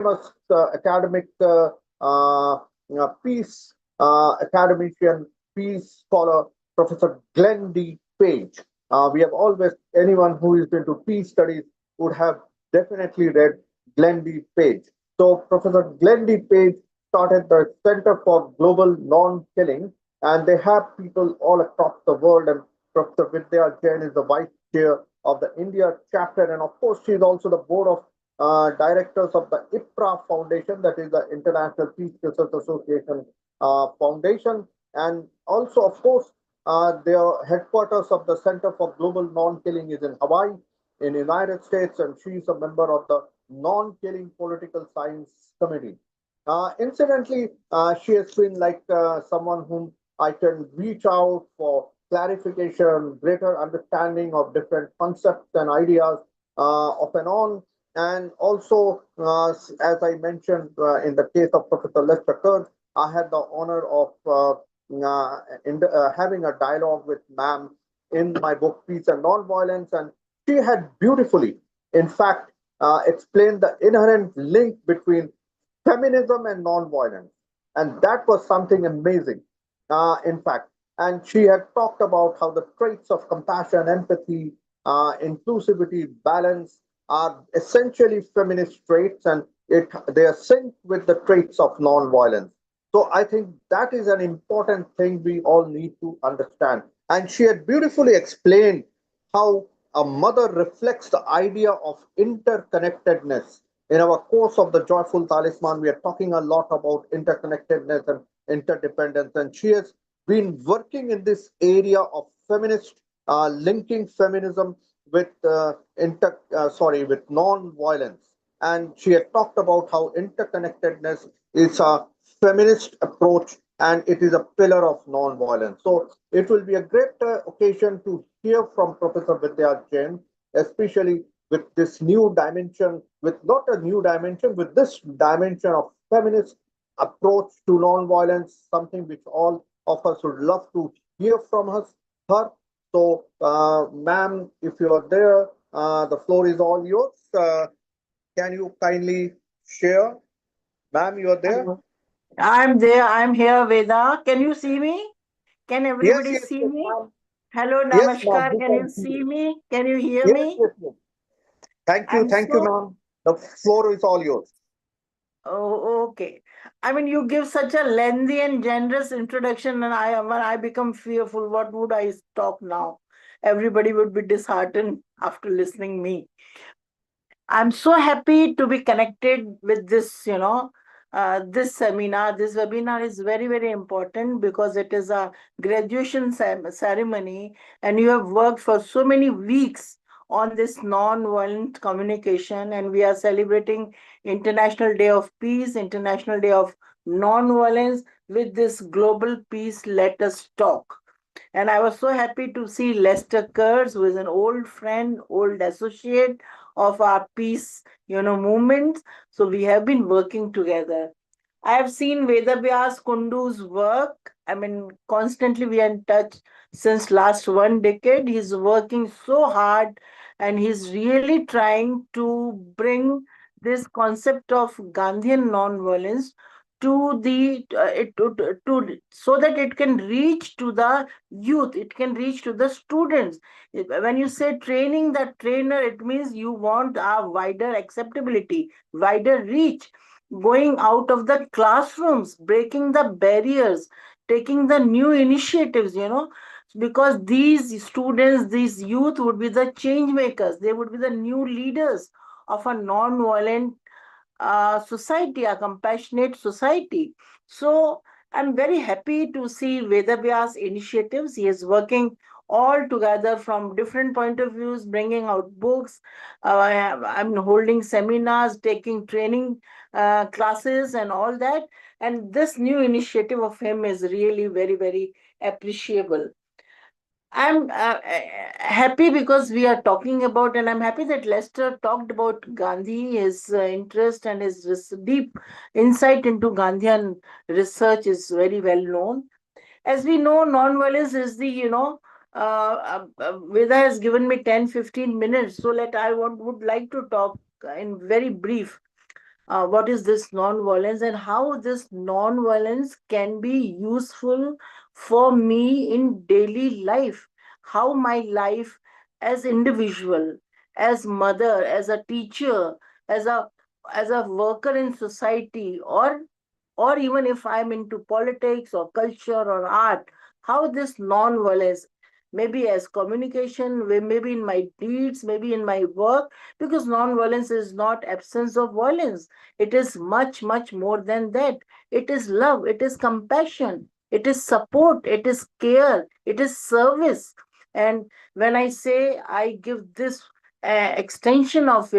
famous academic peace academician, peace scholar, Professor Glenn D. Page. We have always, anyone who is into peace studies would have definitely read Glenn D. Page. So Professor Glenn D. Page started the Center for Global Non-Killing, and they have people all across the world. And Professor Vidya Jain is the vice chair of the India chapter, and of course, she is also the board of directors of the IPRA Foundation, that is the International Peace Research Association Foundation, and also, of course, their headquarters of the Center for Global Non-Killing is in Hawaii, in the United States, and she is a member of the Non-Killing Political Science Committee. Incidentally, she has been like someone whom I can reach out for clarification, greater understanding of different concepts and ideas off and on. And also, as I mentioned in the case of Professor Lester Kurz, I had the honor of having a dialogue with ma'am in my book Peace and Nonviolence, and she had beautifully, in fact, explained the inherent link between feminism and nonviolence. And that was something amazing, in fact. And she had talked about how the traits of compassion, empathy, inclusivity, balance are essentially feminist traits, and they are synced with the traits of nonviolence. So I think that is an important thing we all need to understand. And she had beautifully explained how a mother reflects the idea of interconnectedness. In our course of the Joyful Talisman, we are talking a lot about interconnectedness and interdependence, and she has been working in this area of feminist linking feminism with with non-violence. And she had talked about how interconnectedness is a feminist approach and it is a pillar of non-violence. So it will be a great occasion to hear from Professor Vidya Jain, especially with this new dimension, with not a new dimension, with this dimension of feminist approach to non-violence, something which all of us would love to hear from her. So, ma'am, if you are there, the floor is all yours. Can you kindly share? Ma'am, you are there? Hello. I'm there. I'm here, Veda. Can you see me? Can Yes, everybody yes, see yes, me? ma'am. Hello, Yes, ma'am, Namaskar. we Can you can see see you. me? Can you hear Yes, me? yes, yes. I'm Thank you, so, ma'am. The floor is all yours. oh, okay. I mean, you give such a lengthy and generous introduction, and when I become fearful, what would I talk now? Everybody would be disheartened after listening me. I'm so happy to be connected with this, this seminar. This webinar is very, very important because it is a graduation ceremony, and you have worked for so many weeks on this non-violent communication, and we are celebrating International Day of Peace, International Day of Non-Violence with this global peace. Let us talk. And I was so happy to see Lester Kurtz, who is an old friend, old associate of our peace, movement. So we have been working together. I have seen Veda Vyas Kundu's work. I mean, constantly we are in touch since last 1 decade. He's working so hard and he's really trying to bring this concept of Gandhian non-violence to the so that it can reach to the youth, it can reach to the students. When you say training the trainer, it means you want a wider acceptability, wider reach, going out of the classrooms, breaking the barriers, taking the new initiatives, because these students, these youth would be the change makers. They would be the new leaders of a non-violent society, a compassionate society. So I'm very happy to see Vedavyas initiatives. He is working all together from different point of views, bringing out books. I'm holding seminars, taking training classes, and all that. And this new initiative of him is really very, very appreciable. I'm happy because we are talking about, and I'm happy that Lester talked about Gandhi. His interest and his deep insight into Gandhian research is very well known. As we know, non-violence is the, Veda has given me 10, 15 minutes. So would like to talk in very brief. what is this non-violence and how this non-violence can be useful for me in daily life, how my life as individual, as mother, as a teacher, as a worker in society, or even if I'm into politics or culture or art, how this non-violence, maybe as communication, maybe in my deeds, maybe in my work, because non-violence is not absence of violence. It is much, much more than that. It is love, it is compassion, it is support, it is care, it is service. And when I say I give this extension of,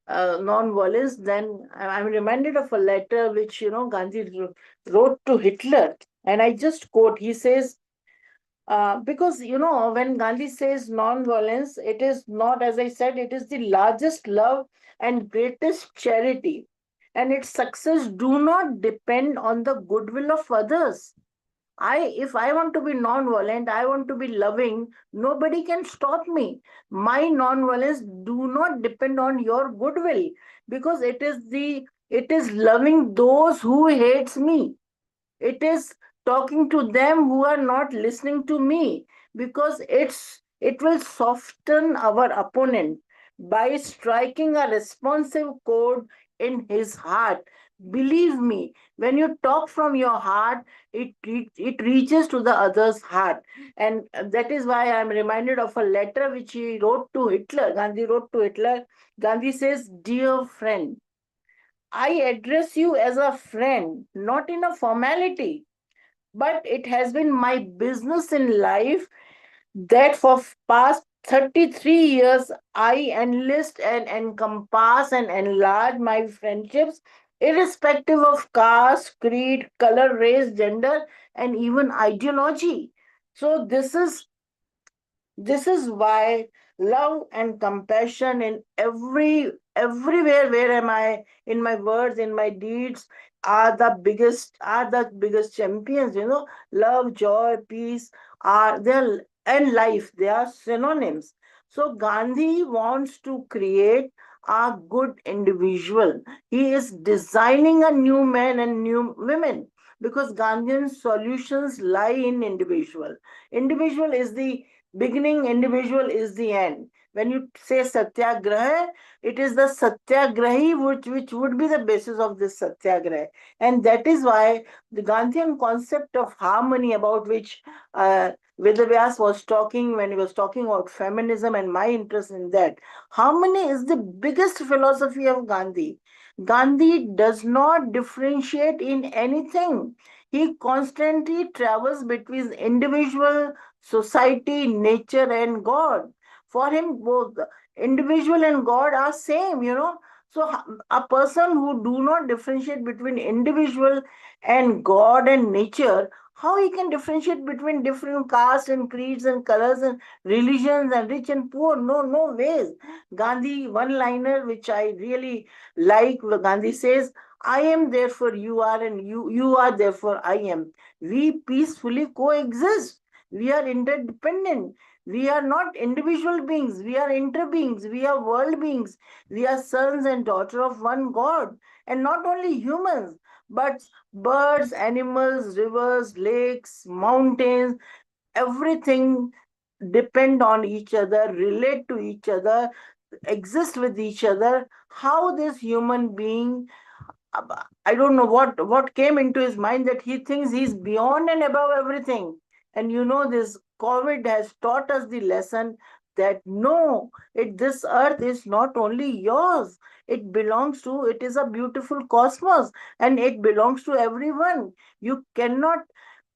non-violence, then I'm reminded of a letter which, Gandhi wrote to Hitler. And I just quote, he says, because, when Gandhi says non-violence, it is not, as I said, it is the largest love and greatest charity. And its success do not depend on the goodwill of others. If I want to be non-violent, I want to be loving, nobody can stop me. My non-violence do not depend on your goodwill, because it is loving those who hates me. It is talking to them who are not listening to me, because it will soften our opponent by striking a responsive chord in his heart. Believe me, when you talk from your heart, it reaches to the other's heart. And that is why I'm reminded of a letter which he wrote to Hitler. Gandhi wrote to Hitler. Gandhi says, "Dear friend, I address you as a friend, not in a formality, but it has been my business in life that for past 33 years I enlist and encompass and enlarge my friendships irrespective of caste, creed, color, race, gender, and even ideology." So this is why love and compassion in everywhere where am I, in my words, in my deeds, are the biggest champions. Love, joy, peace are there, and life, they are synonyms. So Gandhi wants to create a good individual. He is designing a new man and new women, because Gandhian solutions lie in individual is the beginning, individual is the end. When you say satyagraha, it is the satyagrahi which would be the basis of this satyagraha. And that is why the Gandhian concept of harmony, about which Vedavyas was talking when he was talking about feminism and my interest in that, harmony is the biggest philosophy of Gandhi. Gandhi does not differentiate in anything. He constantly travels between individual, society, nature, and God. For him, both individual and God are same. So a person who do not differentiate between individual and God and nature, how he can differentiate between different castes and creeds and colors and religions and rich and poor? No, no ways. Gandhi one-liner which I really like, where Gandhi says, "I am therefore you are, and you are therefore I am. We peacefully coexist. We are interdependent. We are not individual beings. We are interbeings. We are world beings. We are sons and daughters of one God. And not only humans, but birds, animals, rivers, lakes, mountains, everything depend on each other, relate to each other, exist with each other." How this human being, I don't know what came into his mind, that he thinks he's beyond and above everything. And this COVID has taught us the lesson that no, this earth is not only yours. It is a beautiful cosmos, and it belongs to everyone. You cannot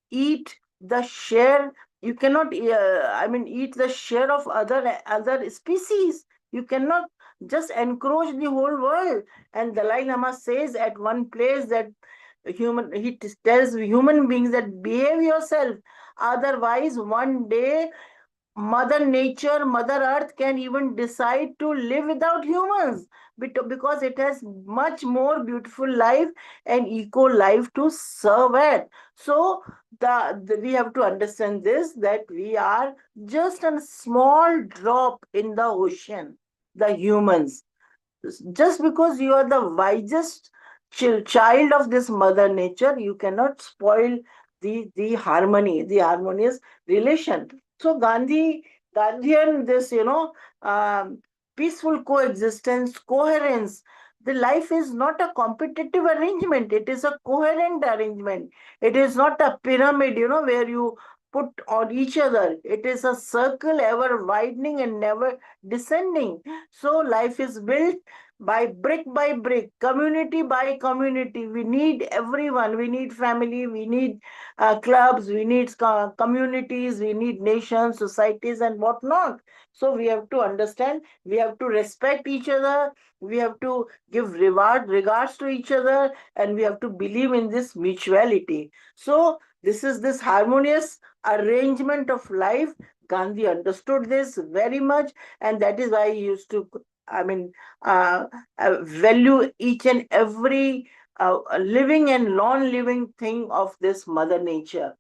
eat the share, you cannot eat the share of other species. You cannot just encroach the whole world. And Dalai Lama says at one place that he tells human beings that behave yourself, otherwise one day Mother Nature, Mother Earth can even decide to live without humans, because it has much more beautiful life and eco life to serve at. So we have to understand this, that we are just a small drop in the ocean, the humans. Just because you are the wisest child of this mother nature, you cannot spoil the harmony, the harmonious relation. So Gandhian, this, um, peaceful coexistence, coherence. The life is not a competitive arrangement, it is a coherent arrangement. It is not a pyramid, where you put on each other. It is a circle ever widening and never descending. So life is built by brick, community by community. We need everyone. We need family. We need clubs. We need communities. We need nations, societies, and whatnot. So we have to understand. We have to respect each other. We have to give regards to each other, and we have to believe in this mutuality. So this is this harmonious arrangement of life. Gandhi understood this very much, and that is why he used to, I mean, value each and every living and non-living thing of this mother nature.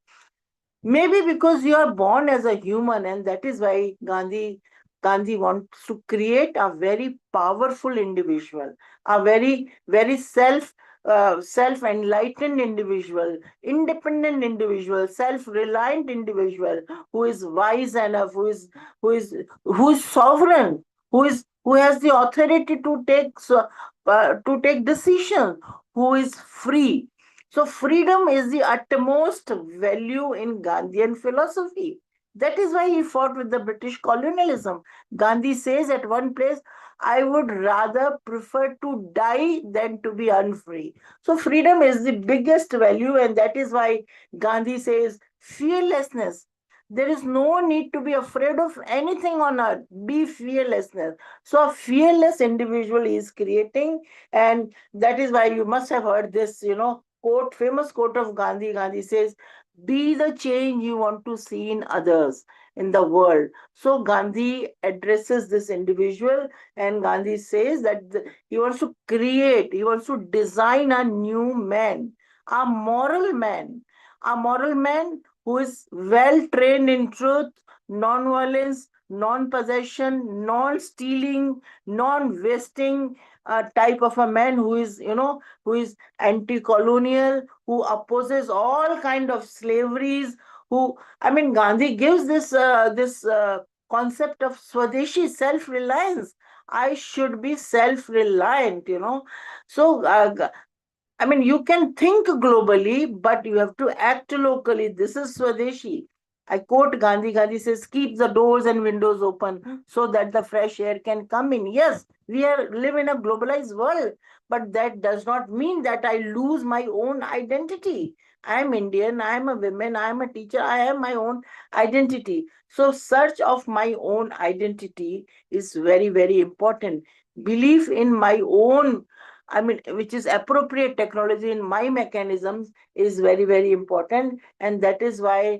Maybe because you are born as a human, and that is why Gandhi wants to create a very powerful individual, a very self enlightened individual, independent individual, self reliant individual, who is wise enough, who is who is sovereign, who has the authority to take decisions, who is free. So freedom is the utmost value in Gandhian philosophy. That is why he fought with the British colonialism. Gandhi says at one place, I would rather prefer to die than to be unfree. So freedom is the biggest value, and that is why Gandhi says fearlessness. There is no need to be afraid of anything on earth. Be fearlessness. So a fearless individual is creating, and that is why you must have heard this, quote, famous quote of Gandhi. Gandhi says, be the change you want to see in others, in the world. So Gandhi addresses this individual, and Gandhi says that he wants to create, he wants to design a new man, a moral man, a moral man who is well trained in truth, non-violence, non-possession, non-stealing, non-wasting, type of a man who is anti-colonial, who opposes all kind of slaveries, who, I mean, Gandhi gives this concept of Swadeshi, self-reliance. I should be self-reliant. So I mean, you can think globally, but you have to act locally. This is Swadeshi. I quote Gandhi. Gandhi says, keep the doors and windows open so that the fresh air can come in. Yes, live in a globalized world, but that does not mean that I lose my own identity. I'm Indian, I'm a woman, I'm a teacher, I have my own identity. So search of my own identity is very, very important. Belief in my own, I mean, which is appropriate technology in my mechanisms, is very, very important. And that is why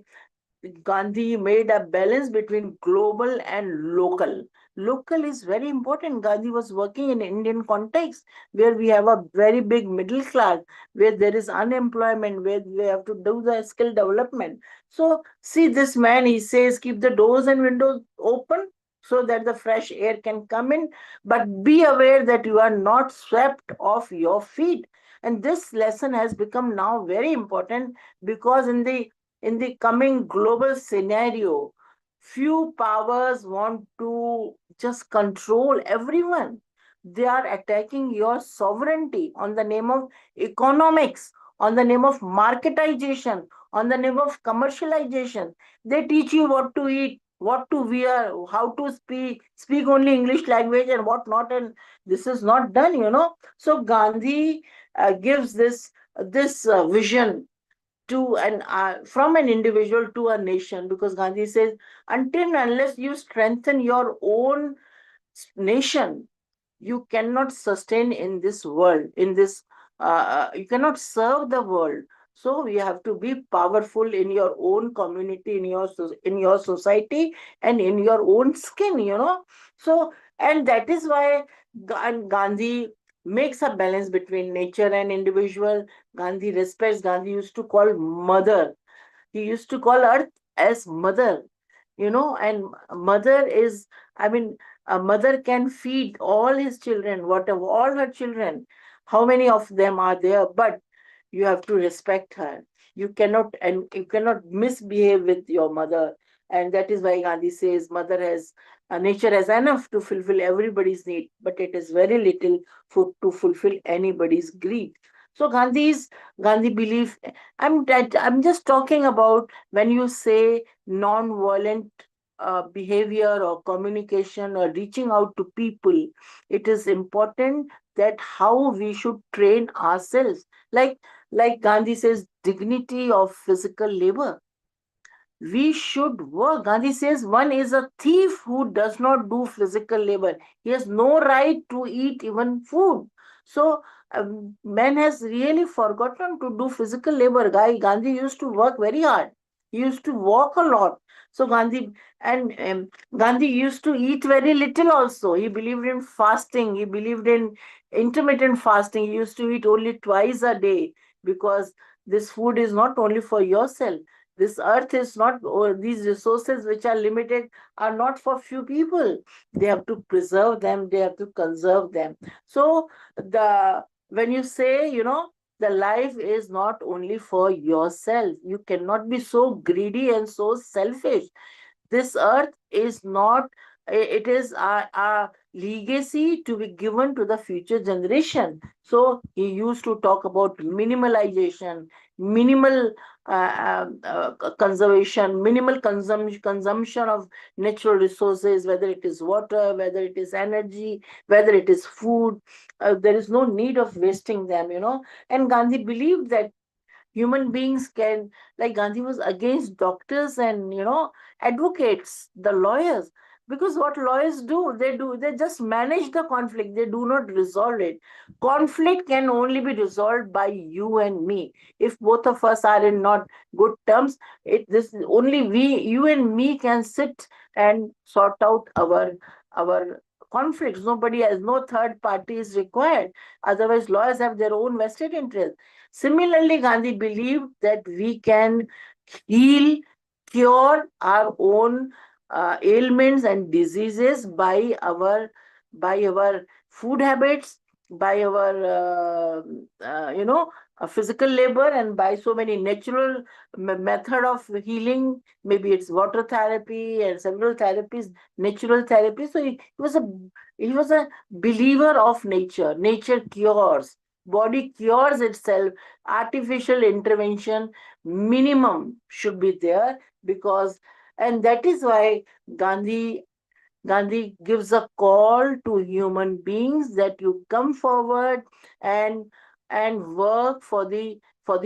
Gandhi made a balance between global and local. Local is very important. Gandhi was working in Indian context where we have a very big middle class, where there is unemployment, where we have to do the skill development. So see this man, he says, keep the doors and windows open so that the fresh air can come in, but be aware that you are not swept off your feet. And this lesson has become now very important because in the coming global scenario, few powers want to just control everyone. They are attacking your sovereignty on the name of economics, on the name of marketization, on the name of commercialization. They teach you what to eat, what to wear, how to speak only English language and what not. And this is not done. So Gandhi gives this vision to an from an individual to a nation, because Gandhi says, until and unless you strengthen your own nation, you cannot sustain in this world, in this you cannot serve the world. So you have to be powerful in your own community, in your society, and in your own skin. So, and that is why Gandhi makes a balance between nature and individual. Gandhi respects. Gandhi used to call mother, he used to call earth as mother. And mother is, I mean, a mother can feed all his children, whatever, all her children, how many of them are there, but you have to respect her. You cannot, and you cannot misbehave with your mother. And that is why Gandhi says mother has, nature has enough to fulfill everybody's need, but it is very little for to fulfill anybody's greed. So Gandhi belief. I'm just talking about when you say non-violent behavior or communication or reaching out to people. It is important that how we should train ourselves. Like Gandhi says, dignity of physical labor. We should work. Gandhi says one is a thief who does not do physical labor. He has no right to eat even food. So man has really forgotten to do physical labor. Gandhi used to work very hard. He used to walk a lot. So Gandhi used to eat very little also. He believed in fasting. He believed in intermittent fasting. He used to eat only twice a day because this food is not only for yourself. This earth is not, or these resources which are limited are not for few people. They have to preserve them, they have to conserve them. So the when you say, the life is not only for yourself, you cannot be so greedy and so selfish. This earth is not, it is a legacy to be given to the future generation. So he used to talk about minimalization, minimal conservation, minimal consumption of natural resources, whether it is water, whether it is energy, whether it is food. There is no need of wasting them. And Gandhi believed that human beings can, like Gandhi was against doctors and advocates, the lawyers, because what lawyers do, they just manage the conflict, they do not resolve it. Conflict can only be resolved by you and me. If both of us are in not good terms, this only we, you and me, can sit and sort out our conflicts. Nobody has, no third party is required. Otherwise lawyers have their own vested interest. Similarly, Gandhi believed that we can heal, cure our own ailments and diseases by our food habits, by our physical labor, and by so many natural method of healing. Maybe it's water therapy and several therapies, natural therapy. So he was a believer of nature. Nature cures, body cures itself. Artificial intervention minimum should be there, because, and that is why Gandhi gives a call to human beings that you come forward and work for the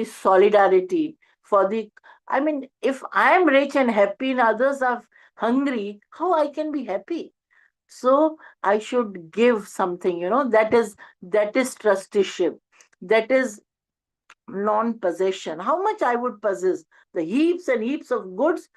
solidarity, for the, I mean, if I am rich and happy and others are hungry, how I can be happy? So I should give something, that is trusteeship, that is non-possession. How much I would possess? The heaps and heaps of goods,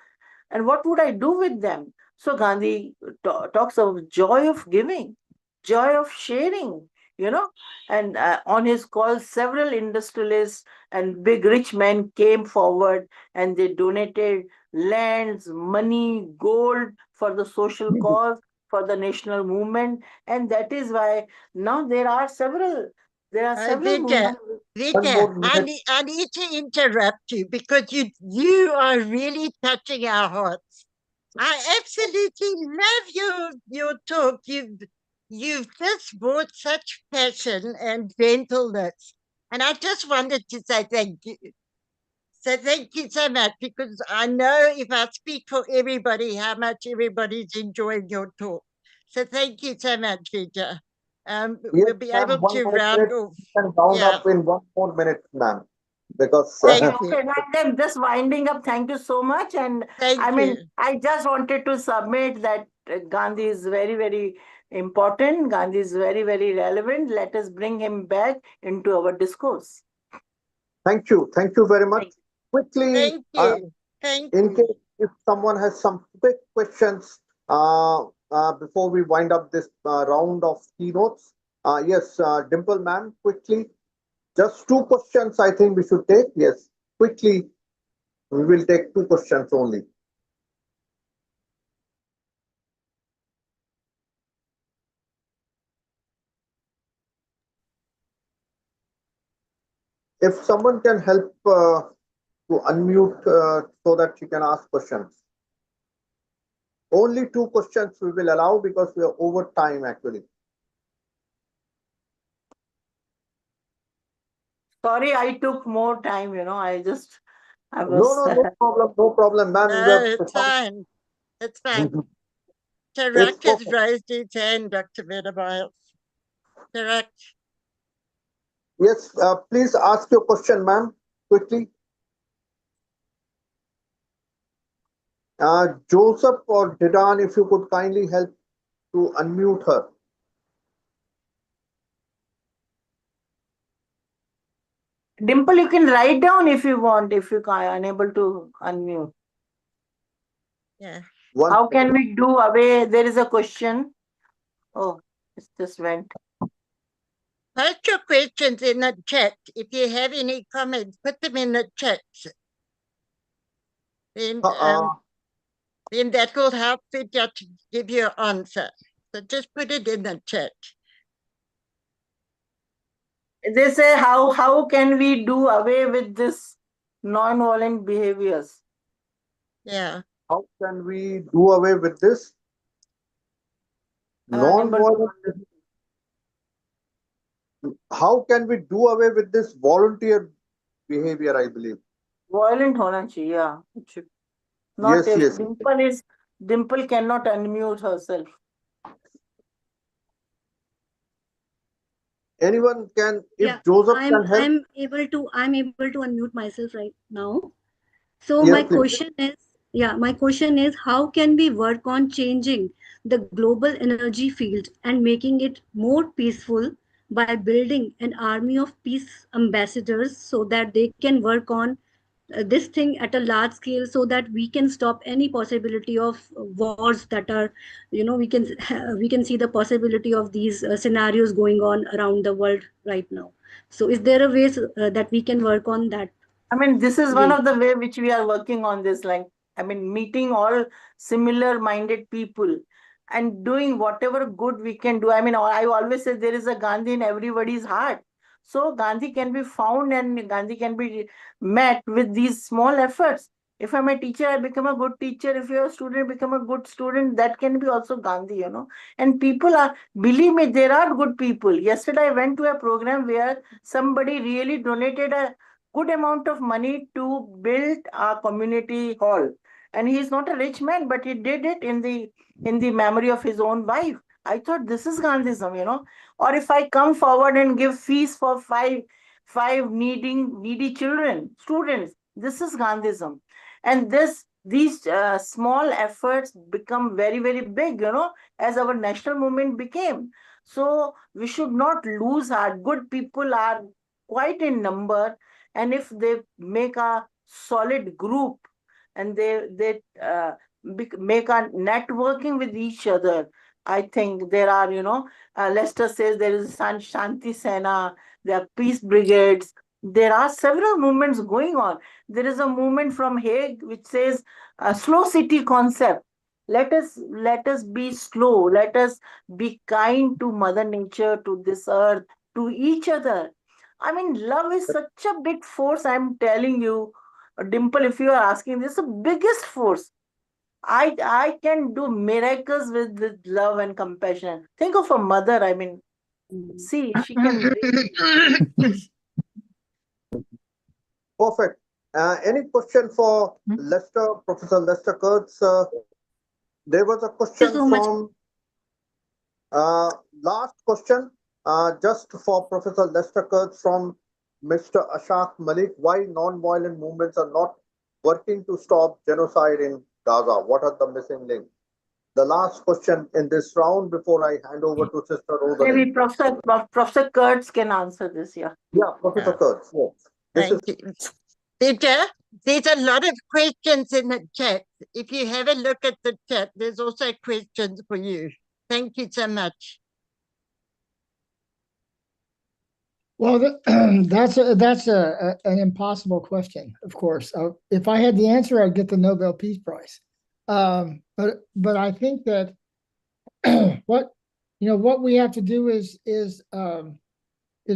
and what would I do with them? So Gandhi talks of joy of giving, joy of sharing, and on his call, several industrialists and big rich men came forward and they donated lands, money, gold for the social cause, for the national movement. And that is why now there are several Vijay, movements. One Vijay, more I minute. need, I need to interrupt you because you are really touching our hearts. I absolutely love your talk. You've just brought such passion and gentleness, and I just wanted to say thank you. So thank you so much because I know if I speak for everybody, how much everybody's enjoying your talk. So thank you so much, Vijay. Yes, We'll be ma'am. able One to more round minute. off. You can round Yeah, up in 1 more minute, ma'am, because Okay, thank you. okay. Then just winding up. Thank you so much. And I Thank mean, you. I just wanted to submit that Gandhi is very, very important. Gandhi is very, very relevant. Let us bring him back into our discourse. thank you. Thank you very much. Thank Quickly, Thank you. Thank in you. case if someone has some quick questions before we wind up this round of keynotes. Yes, Dimple ma'am, quickly. Just two questions I think we should take. Yes, quickly. We will take two questions only. if someone can help to unmute so that she can ask questions. Only 2 questions we will allow because we are over time actually. Sorry, I took more time, I No, was, no problem, ma'am. You No, have it's fine. It's fine. It's Tarak has perfect. raised his hand, Dr. Vedabayas. Tarak. Yes, please ask your question, ma'am, quickly. Joseph or Didan, if you could kindly help to unmute her. Dimple, you can write down if you want, if you are unable to unmute. Yeah. One How can second. we do away? There is a question. Oh, it just went. Post your questions in the chat. If you have any comments, put them in the chat. Then, then that will help Vidya to give you an answer. So just put it in the chat. They say how can we do away with this non-violent behaviors? Yeah. How can we do away with this Unable to non-violent? How can we do away with this volunteer behavior? I believe. violent होना चाहिए, yeah. It should not Yes, if yes. Dimple cannot unmute herself. Anyone can, if Yeah, Joseph can help. I'm able to unmute myself right now. So Yes, my please. question is, my question is, how can we work on changing the global energy field and making it more peaceful by building an army of peace ambassadors so that they can work on this thing at a large scale so that we can stop any possibility of wars that are, we can see the possibility of these scenarios going on around the world right now. So is there a way that we can work on that I mean, this is one way? of the way which we are working on this, like, I mean, meeting all similar minded people and doing whatever good we can do. I mean, I always say there is a Gandhi in everybody's heart. So Gandhi can be found and Gandhi can be met with these small efforts. If I'm a teacher, I become a good teacher. If you're a student, become a good student. That can be also Gandhi. And people are, believe me, there are good people. Yesterday, I went to a program where somebody really donated a good amount of money to build a community hall, and he is not a rich man, but he did it in the memory of his own wife. I thought this is Gandhism. Or if I come forward and give fees for five needy children students, this is Gandhism. And these small efforts become very very big, as our national movement became. So we should not lose heart. Good people are quite in number, and if they make a solid group and they make a networking with each other, I think there are, Lester says there is Shanti Sena, there are peace brigades, there are several movements going on. There is a movement from Hague which says a slow city concept. Let us be slow, let us be kind to mother nature, to this earth, to each other. I mean, love is such a big force. I'm telling you, Dimple, if you are asking, this is the biggest force. I can do miracles with love and compassion. Think of a mother. I mean, see, she can. Perfect. Any question for Lester, Professor Lester Kurtz? There was a Thank you question so much. from last question, just for Professor Lester Kurtz from Mr. Ashaq Malik. Why non-violent movements are not working to stop genocide in Gaza? What are the missing links? The last question in this round before I hand over to Sister Rosalie. Maybe Professor Kurtz can answer this. Yeah. Yeah, Professor Kurtz. Yes. Thank you. Vidya, there's a lot of questions in the chat. If you have a look at the chat, there's also questions for you. Thank you so much. Well, that's an impossible question, of course. If I had the answer, I'd get the Nobel Peace Prize. But I think that what we have to do is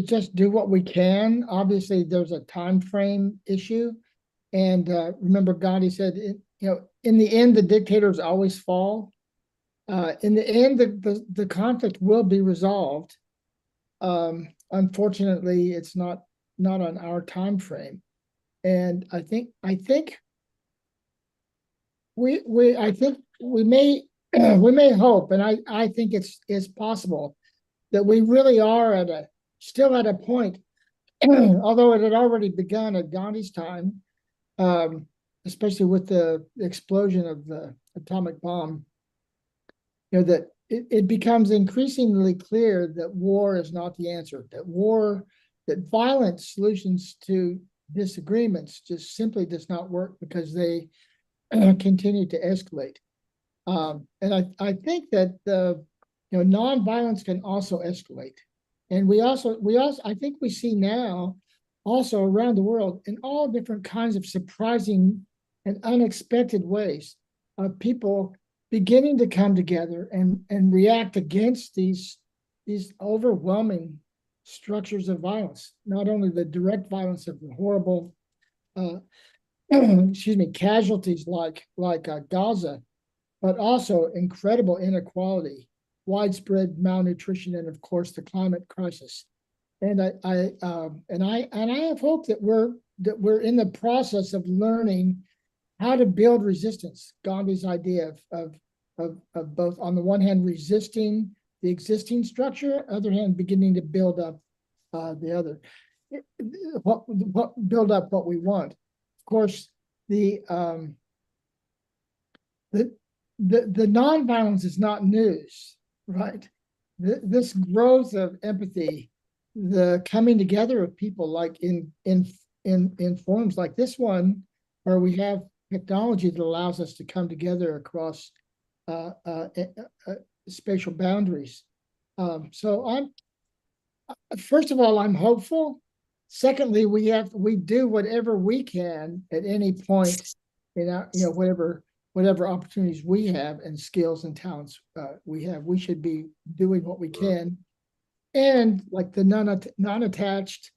just do what we can. Obviously, there's a time frame issue. And remember, Gandhi said, in the end, the dictators always fall. In the end, the conflict will be resolved. Unfortunately, it's not on our time frame. And I think we may we may hope, and I think it's possible that we really are still at a point, although it had already begun at Gandhi's time, especially with the explosion of the atomic bomb, that it becomes increasingly clear that war is not the answer, that violent solutions to disagreements just simply does not work because they continue to escalate. And I think that nonviolence can also escalate. And we also I think we see now also around the world in all different kinds of surprising and unexpected ways of people beginning to come together and react against these overwhelming structures of violence, not only the direct violence of the horrible casualties like Gaza, but also incredible inequality, widespread malnutrition, and of course the climate crisis. And I have hope that we're in the process of learning how to build resistance. Gandhi's idea of both, on the one hand, resisting the existing structure, other hand, beginning to build up the other, build up what we want. Of course, the nonviolence is not news, right? This growth of empathy, the coming together of people, like in forums like this one, where we have technology that allows us to come together across spatial boundaries. So first of all, I'm hopeful. Secondly, we do whatever we can at any point in our, whatever opportunities we have and skills and talents we have. We should be doing what we can. And like the non-attached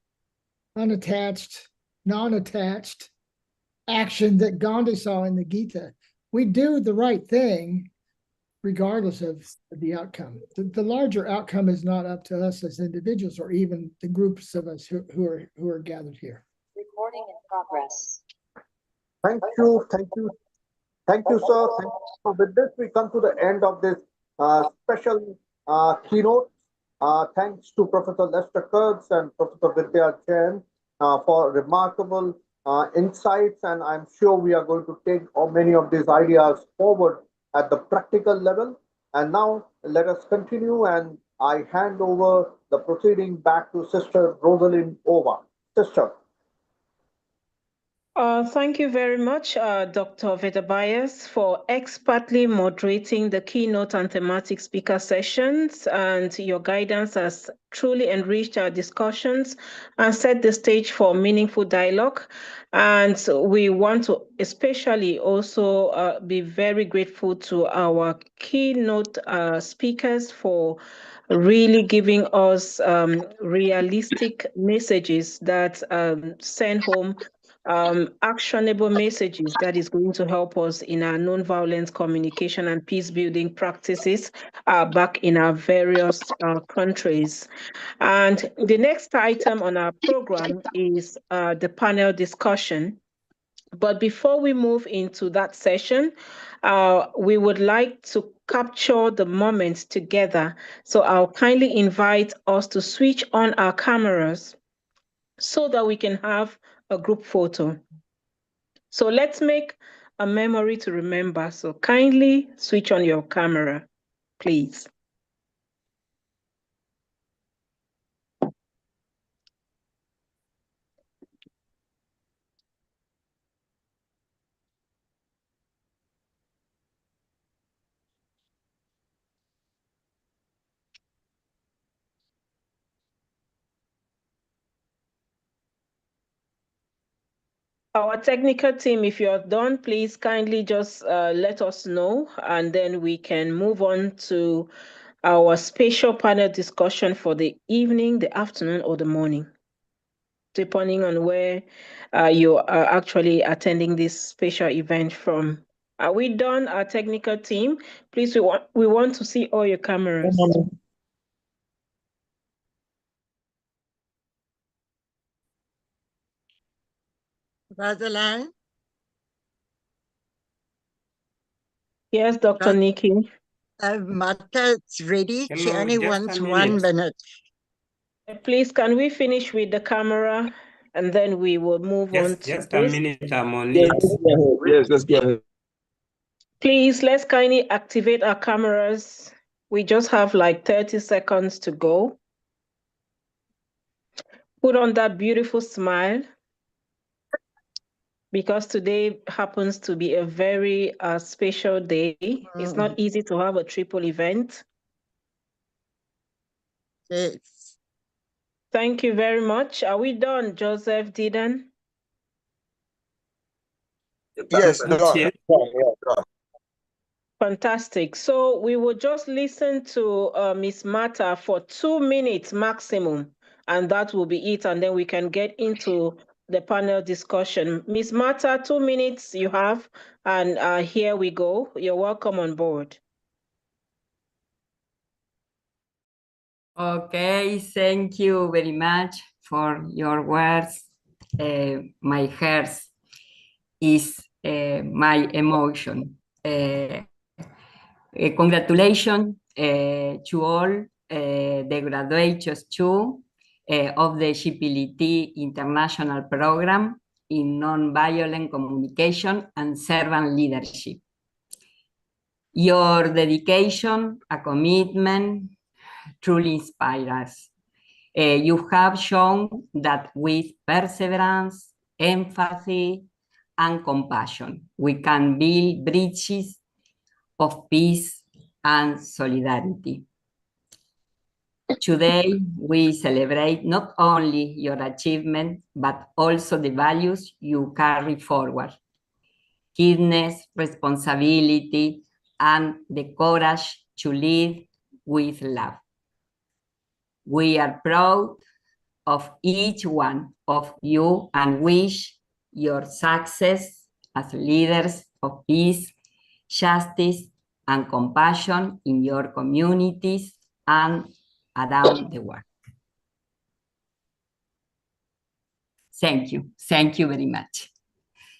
action that Gandhi saw in the Gita, we do the right thing regardless of the outcome. The larger outcome is not up to us as individuals or even the groups of us who are gathered here. Recording in progress. Thank you, sir. Thank you. So with this, we come to the end of this special keynote. Thanks to Professor Lester Kurtz and Professor Vidya Jain for remarkable insights, and I'm sure we are going to take many of these ideas forward at the practical level. And now let us continue, and I hand over the proceeding back to Sister Rosalind Ova. Sister. Thank you very much, Dr. Vedabayas, for expertly moderating the keynote and thematic speaker sessions, and your guidance has truly enriched our discussions and set the stage for meaningful dialogue. And we want to especially also be very grateful to our keynote speakers for really giving us realistic messages that send home actionable messages that is going to help us in our nonviolent communication and peace building practices back in our various countries. And the next item on our program is the panel discussion. But before we move into that session, we would like to capture the moment together. So I'll kindly invite us to switch on our cameras so that we can have a group photo. So let's make a memory to remember. So kindly switch on your camera, please. Our technical team, if you're done, please kindly just let us know, and then we can move on to our special panel discussion for the evening, the afternoon, or the morning, depending on where you are actually attending this special event from. Are we done, our technical team? Please, we want to see all your cameras. Rosalind? Yes, Dr. Nikki. Martha's ready. She Hello, only just a wants 1 minute. minute. Please, can we finish with the camera and then we will move on to Just a this? minute, I'm on Yes, it. yes, let's go ahead. Please, let's kindly activate our cameras. We just have like 30 seconds to go. Put on that beautiful smile, because today happens to be a very special day. It's not easy to have a triple event. Yes. Thank you very much. Are we done, Joseph Didan? Yes, Not done. yet. Done. Fantastic. So we will just listen to Ms. Martha for 2 minutes maximum, and that will be it. And then we can get into the panel discussion. Ms. Martha, 2 minutes you have, and here we go. You're welcome on board. Okay, thank you very much for your words. My heart is my emotion. Congratulations to all the graduates too of the GPLT International Program in Nonviolent Communication and Servant Leadership. Your dedication, a commitment, truly inspire us. You have shown that with perseverance, empathy, and compassion, we can build bridges of peace and solidarity. Today, we celebrate not only your achievement, but also the values you carry forward. Kindness, responsibility, and the courage to lead with love. We are proud of each one of you and wish your success as leaders of peace, justice, and compassion in your communities and around the world. Thank you. Thank you very much.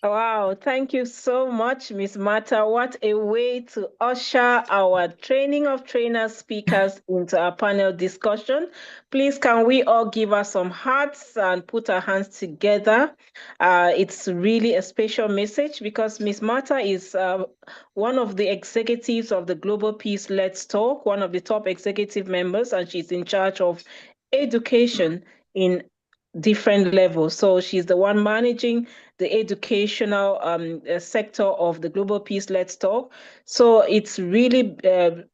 Wow, thank you so much, Ms. Martha. What a way to usher our training of trainers speakers into our panel discussion. Please, can we all give us some hearts and put our hands together? It's really a special message because Ms. Martha is one of the executives of the Global Peace Let's Talk, one of the top executive members, and she's in charge of education in different levels. So she's the one managing the educational sector of the Global Peace Let's Talk. So it's really,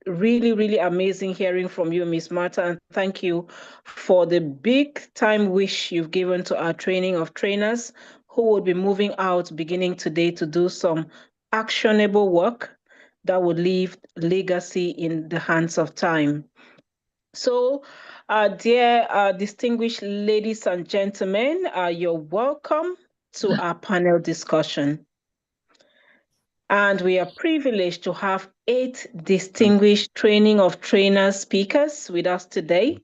really amazing hearing from you, Ms. Martha, and thank you for the big time wish you've given to our training of trainers who will be moving out beginning today to do some actionable work that will leave legacy in the hands of time. So, dear distinguished ladies and gentlemen, you're welcome to our panel discussion. And we are privileged to have 8 distinguished training of trainers speakers with us today.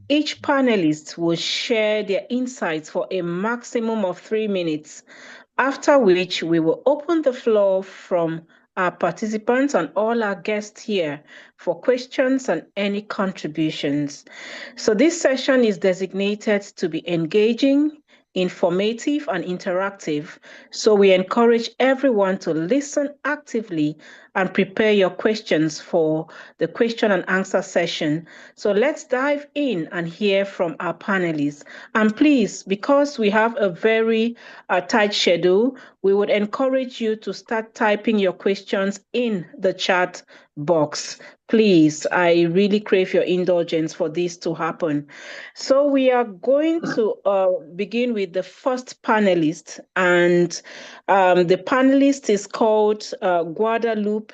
Each panelist will share their insights for a maximum of 3 minutes, after which we will open the floor from our participants and all our guests here for questions and any contributions. So this session is designated to be engaging, informative, and interactive. So we encourage everyone to listen actively and prepare your questions for the question and answer session. So let's dive in and hear from our panelists. And please, because we have a very tight schedule, we would encourage you to start typing your questions in the chat box. Please, I really crave your indulgence for this to happen. So we are going to begin with the first panelist, and the panelist is called Guadalupe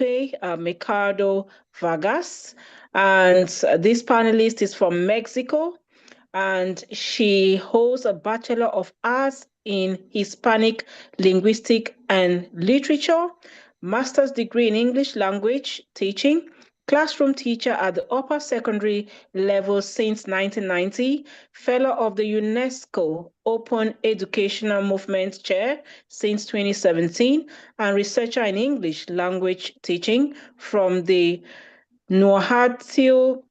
Mercado Vargas. And this panelist is from Mexico, and she holds a Bachelor of Arts in Hispanic Linguistics and Literature, master's degree in English language teaching, classroom teacher at the upper secondary level since 1990, fellow of the UNESCO Open Educational Movement Chair since 2017, and researcher in English language teaching from the Nuahatil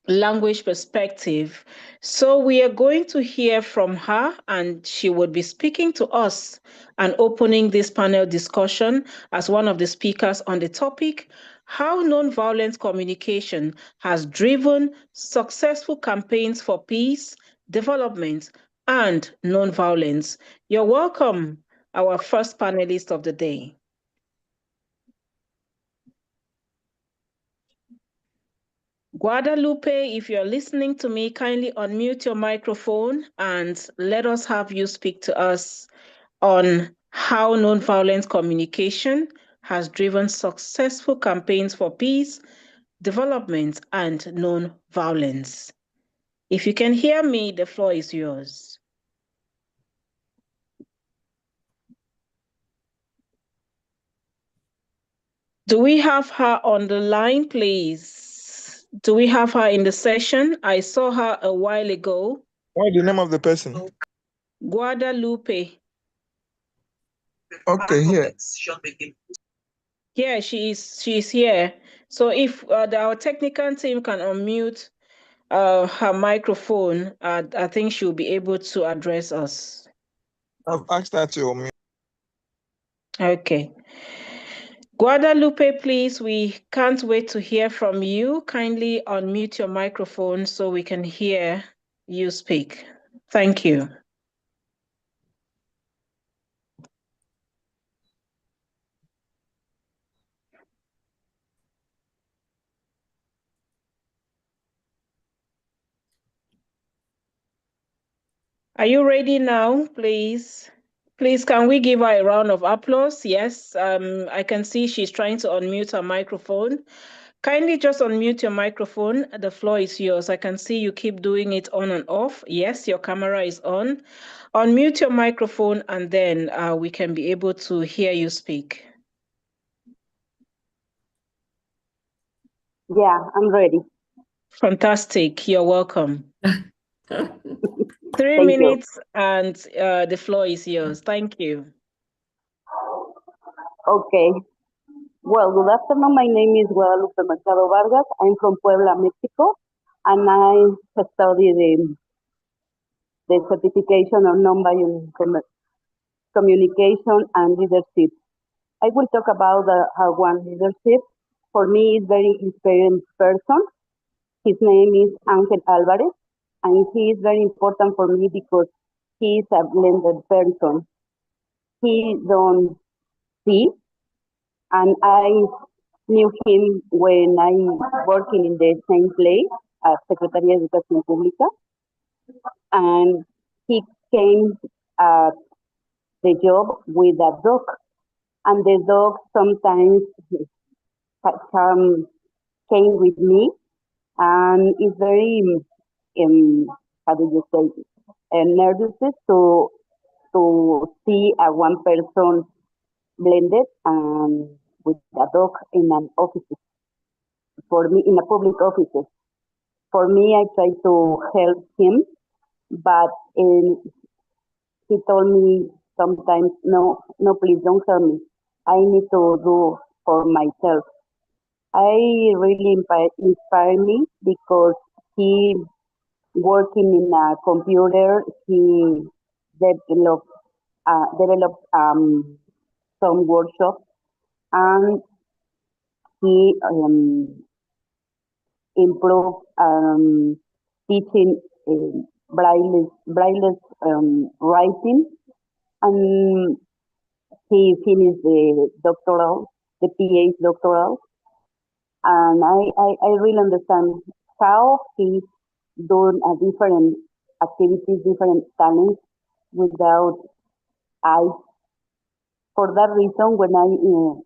language perspective. So we are going to hear from her, and she would be speaking to us and opening this panel discussion as one of the speakers on the topic, how nonviolent communication has driven successful campaigns for peace, development, and nonviolence. You're welcome, our first panelist of the day. Guadalupe, if you're listening to me, kindly unmute your microphone and let us have you speak to us on how nonviolent communication has driven successful campaigns for peace, development, and nonviolence. If you can hear me, the floor is yours. Do we have her on the line, please? Do we have her in the session? I saw her a while ago. What's the name of the person? Guadalupe. Okay, here. Yeah, she's here. So if our technical team can unmute her microphone, I think she'll be able to address us. I've asked her to unmute. Okay. Guadalupe, please, we can't wait to hear from you. Kindly unmute your microphone so we can hear you speak. Thank you. Are you ready now, please? Please, can we give her a round of applause? Yes, I can see she's trying to unmute her microphone. Kindly just unmute your microphone. The floor is yours. I can see you keep doing it on and off. Yes, your camera is on. Unmute your microphone and then we can be able to hear you speak. Yeah, I'm ready. Fantastic. You're welcome. 3 minutes and the floor is yours. Thank you. Okay. Well, good afternoon. My name is Guadalupe Mercado Vargas. I'm from Puebla, Mexico, and I studied the certification of nonviolent communication and leadership. I will talk about how one leadership for me is very inspiring person. His name is Angel Alvarez, and he is very important for me because he is a blended person. He don't see, and I knew him when I working in the same place at Secretaría de Educación Pública, and he came at the job with a dog, and the dog sometimes came with me, and it's very how do you say nervous to see a one person blended with a dog in an office. For me, in a public office. For me, I try to help him, but he told me sometimes, no, please don't help me. I need to do for myself. I really inspire me because he working in a computer, he developed some workshops, and he improved teaching braille writing, and he finished the doctoral, the PhD doctoral, and I really understand how he doing a different activities, different talents without eyes. For that reason, when I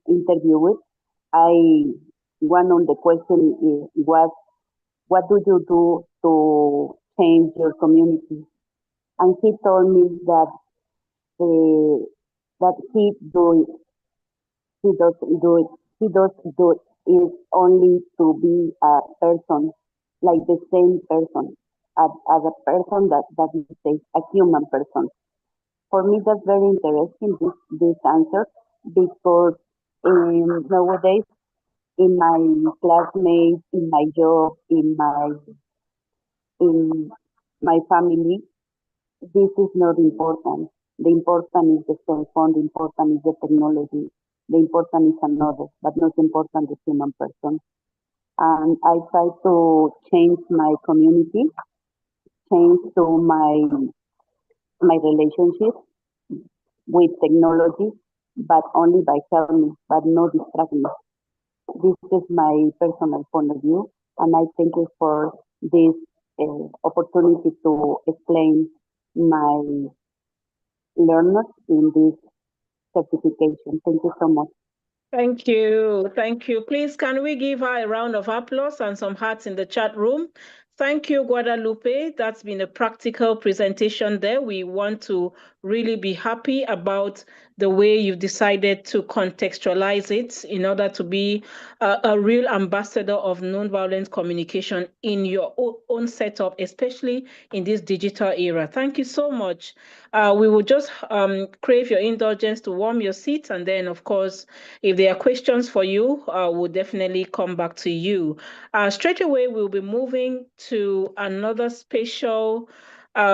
interviewed, one of the questions was what do you do to change your community? And he told me that that he do it. He doesn't do it. He doesn't do it. Is only to be a person, like the same person, as a person that you say, a human person. For me, that's very interesting, this answer, because nowadays, in my classmates, in my job, in my family, this is not important. The important is the cell phone, the important is the technology, the important is another, but not important the human person. And I try to change my community, change to my relationship with technology, but only by helping me, but not distract me. This is my personal point of view, and I thank you for this opportunity to explain my learners in this certification. Thank you so much. Thank you. Thank you. Please, can we give her a round of applause and some hearts in the chat room? Thank you, Guadalupe. That's been a practical presentation there. We want to really be happy about the way you've decided to contextualize it in order to be a real ambassador of nonviolent communication in your own setup, especially in this digital era. Thank you so much. We will just crave your indulgence to warm your seats, and then, of course, if there are questions for you, we'll definitely come back to you. Straight away, we'll be moving to another special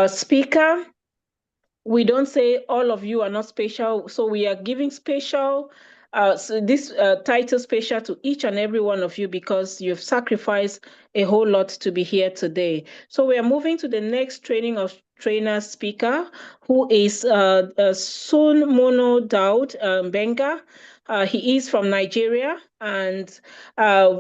speaker. We don't say all of you are not special, so we are giving special, this title special to each and every one of you because you've sacrificed a whole lot to be here today. So we are moving to the next training of trainer speaker, who is Sun Mono Daud Benga. He is from Nigeria, and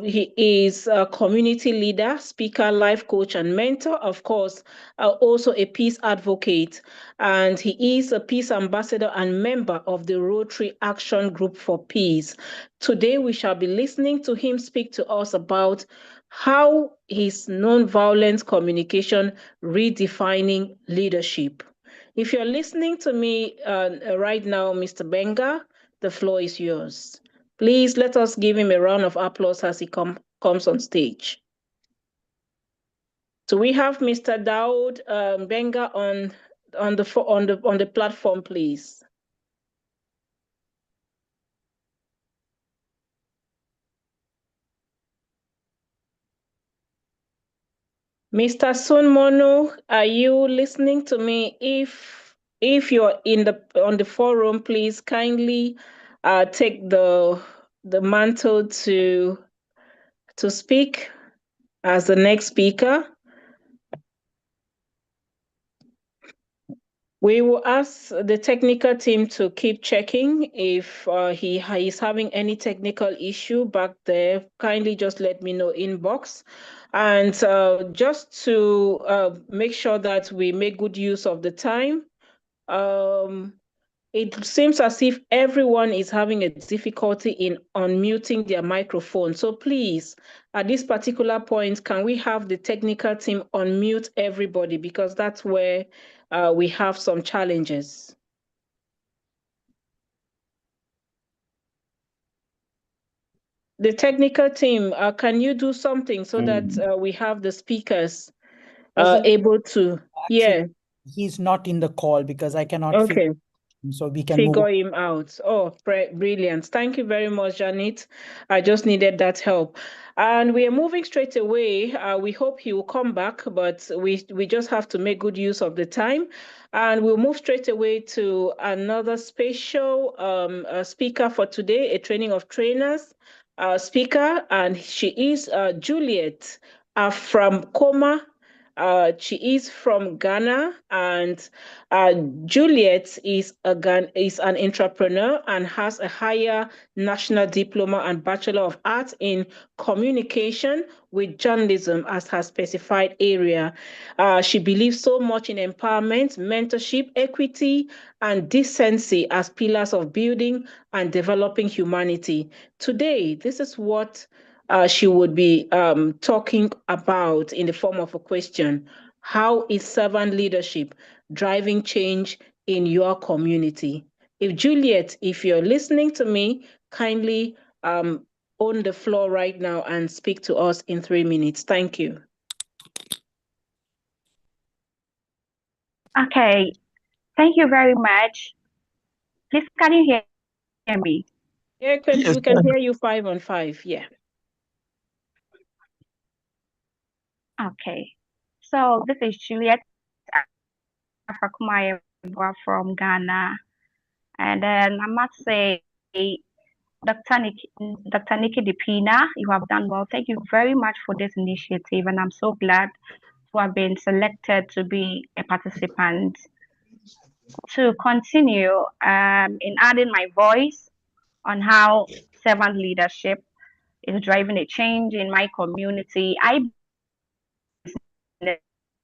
he is a community leader, speaker, life coach, and mentor. Of course, also a peace advocate, and he is a peace ambassador and member of the Rotary Action Group for Peace. Today, we shall be listening to him speak to us about how his nonviolent communication redefining leadership. If you're listening to me right now, Mr. Benga, the floor is yours. Please let us give him a round of applause as he comes on stage. So we have Mr. Daud Benga on the platform, please. Mr. Sun Mono, are you listening to me? If you're on the forum, please kindly take the mantle to speak as the next speaker. We will ask the technical team to keep checking if he is having any technical issue back there. Kindly just let me know inbox. And just to make sure that we make good use of the time, it seems as if everyone is having a difficulty in unmuting their microphone. So please, at this particular point, can we have the technical team unmute everybody? Because that's where we have some challenges. The technical team, can you do something so that we have the speakers able to, yeah. He's not in the call because I cannot okay. So we can figure him out. Oh, brilliant. Thank you very much, Janet. I just needed that help. And we are moving straight away. We hope he will come back, but we just have to make good use of the time. And we'll move straight away to another special speaker for today, a training of trainers speaker. And she is Juliet from Koma. She is from Ghana, and Juliet is an entrepreneur and has a higher national diploma and Bachelor of Arts in Communication with Journalism as her specified area. She believes so much in empowerment, mentorship, equity, and decency as pillars of building and developing humanity. Today, this is what she would be talking about in the form of a question. How is servant leadership driving change in your community? If Juliet, if you're listening to me, kindly own the floor right now and speak to us in 3 minutes. Thank you. Okay, thank you very much. Please, can you hear me? Yeah, we can hear you 5 on 5. Yeah. Okay, so this is Juliet Afakumaya from Ghana, and then I must say, Dr. Nikki Dipina, you have done well. Thank you very much for this initiative, and I'm so glad to have been selected to be a participant. To continue in adding my voice on how servant leadership is driving a change in my community, I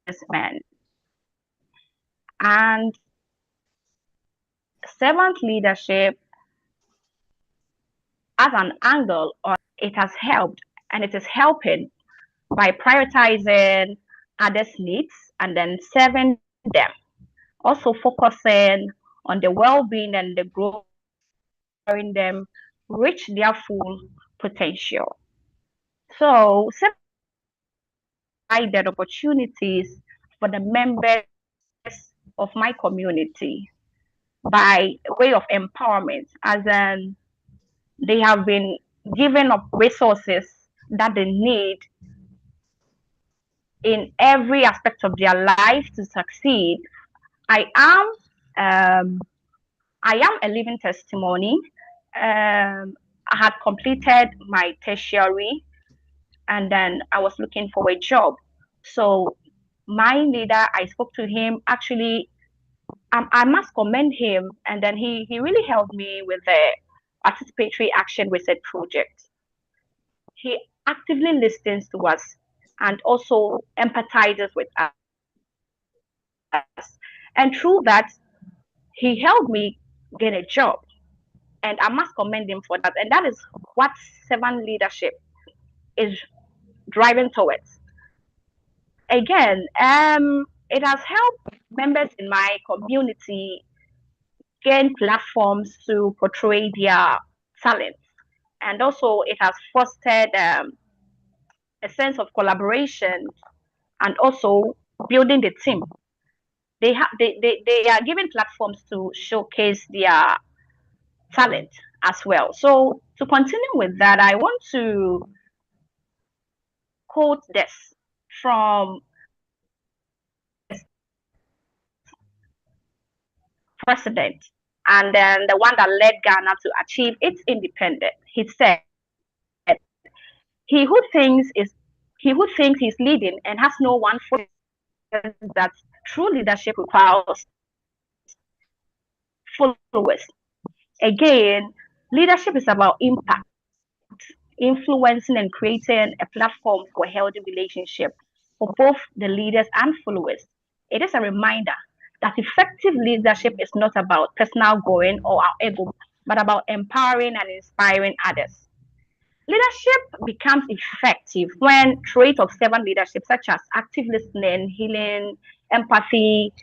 businessman, and servant leadership as an angle, or it has helped and it is helping by prioritizing others' needs and then serving them. Also focusing on the well-being and the growth, helping them reach their full potential. So, provided opportunities for the members of my community by way of empowerment, as in they have been given up resources that they need in every aspect of their life to succeed. I am a living testimony. I had completed my tertiary, and then I was looking for a job. So my leader, I spoke to him. Actually, I must commend him, and then he really helped me with the participatory action research project. He actively listens to us and also empathizes with us. And through that, he helped me get a job. And I must commend him for that. And that is what servant leadership is driving towards. Again, it has helped members in my community gain platforms to portray their talents. And also it has fostered a sense of collaboration and also building the team. They are given platforms to showcase their talent as well. So to continue with that, I want to quote this from president, and then the one that led Ghana to achieve its independence. He said, he who thinks he's leading and has no one for that true leadership requires followers. Again, leadership is about impact, influencing and creating a platform for healthy relationship for both the leaders and followers. It is a reminder that effective leadership is not about personal gain or our ego, but about empowering and inspiring others. Leadership becomes effective when traits of servant leadership, such as active listening, healing, empathy,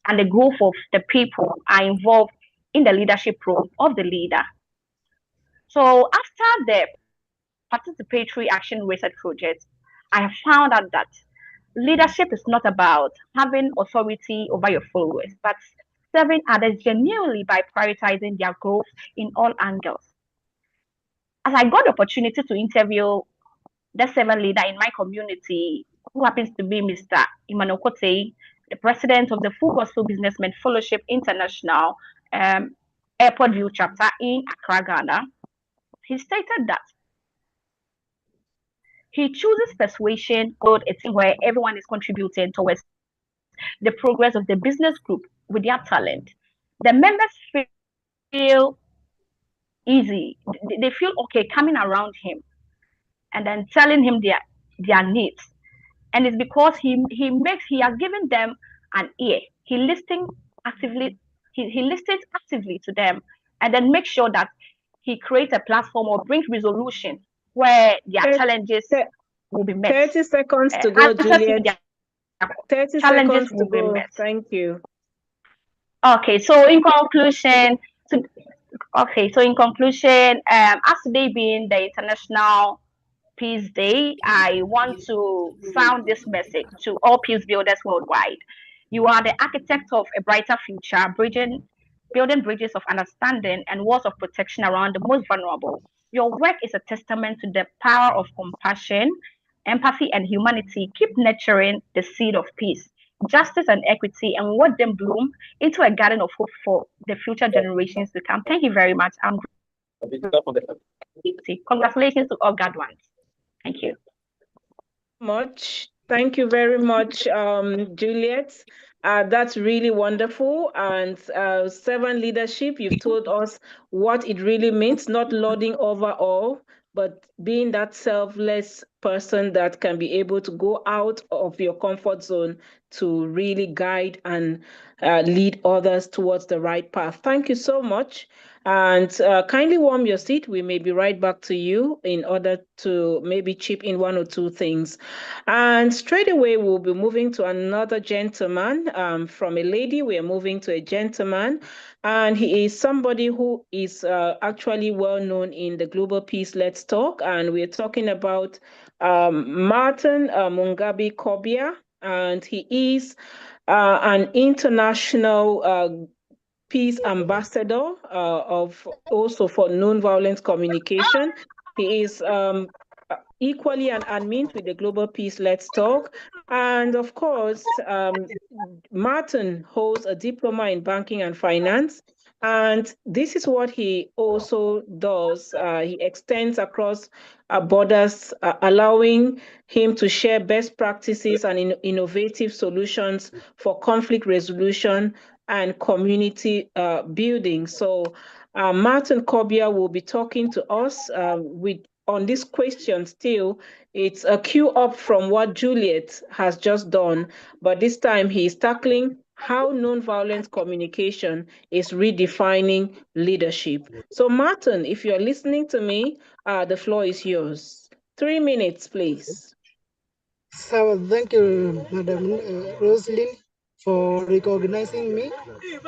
and the growth of the people, are involved in the leadership role of the leader. So after the participatory action research project, I have found out that leadership is not about having authority over your followers, but serving others genuinely by prioritizing their growth in all angles. As I got the opportunity to interview the servant leader in my community, who happens to be Mr. Emmanuel Kote, the president of the Full Gospel Businessmen Fellowship International Airport View chapter in Accra, Ghana, he stated that he chooses persuasion called a team where everyone is contributing towards the progress of the business group with their talent. The members feel easy. They feel okay coming around him and then telling him their needs. And it's because he has given them an ear. He listens actively to them, and then make sure that he creates a platform or brings resolution where their Thir- challenges thir- will be met. 30 seconds to go, Answers to Juliet. their 30 challenges seconds to will be go. met. Thank you. Okay, so in conclusion, as today being the International Peace Day, I want to sound this message to all peace builders worldwide. You are the architect of a brighter future, building bridges of understanding and walls of protection around the most vulnerable. Your work is a testament to the power of compassion, empathy, and humanity. Keep nurturing the seed of peace, justice, and equity, and let them bloom into a garden of hope for the future generations to come. Thank you very much. Congratulations to all God ones. Thank you. Thank you very much, Juliet. That's really wonderful. And servant leadership, you've told us what it really means, not lording over all, but being that selfless person that can be able to go out of your comfort zone to really guide and lead others towards the right path. Thank you so much. And kindly warm your seat. We may be right back to you in order to maybe chip in one or two things. And straight away, we'll be moving to another gentleman. From a lady, we are moving to a gentleman. And he is somebody who is actually well known in the Global Peace Let's Talk. And we're talking about Martin Mungabi Kobia. And he is an international peace ambassador of also for nonviolent communication. He is equally an admin with the Global Peace Let's Talk. And of course, Martin holds a diploma in banking and finance. And this is what he also does. He extends across borders, allowing him to share best practices and innovative solutions for conflict resolution and community building. So Martin Kobia will be talking to us on this question still. It's a cue up from what Juliet has just done, but this time he's tackling how nonviolent communication is redefining leadership. So Martin, if you're listening to me, the floor is yours. 3 minutes, please. So thank you, Madam Rosalind, for recognizing me.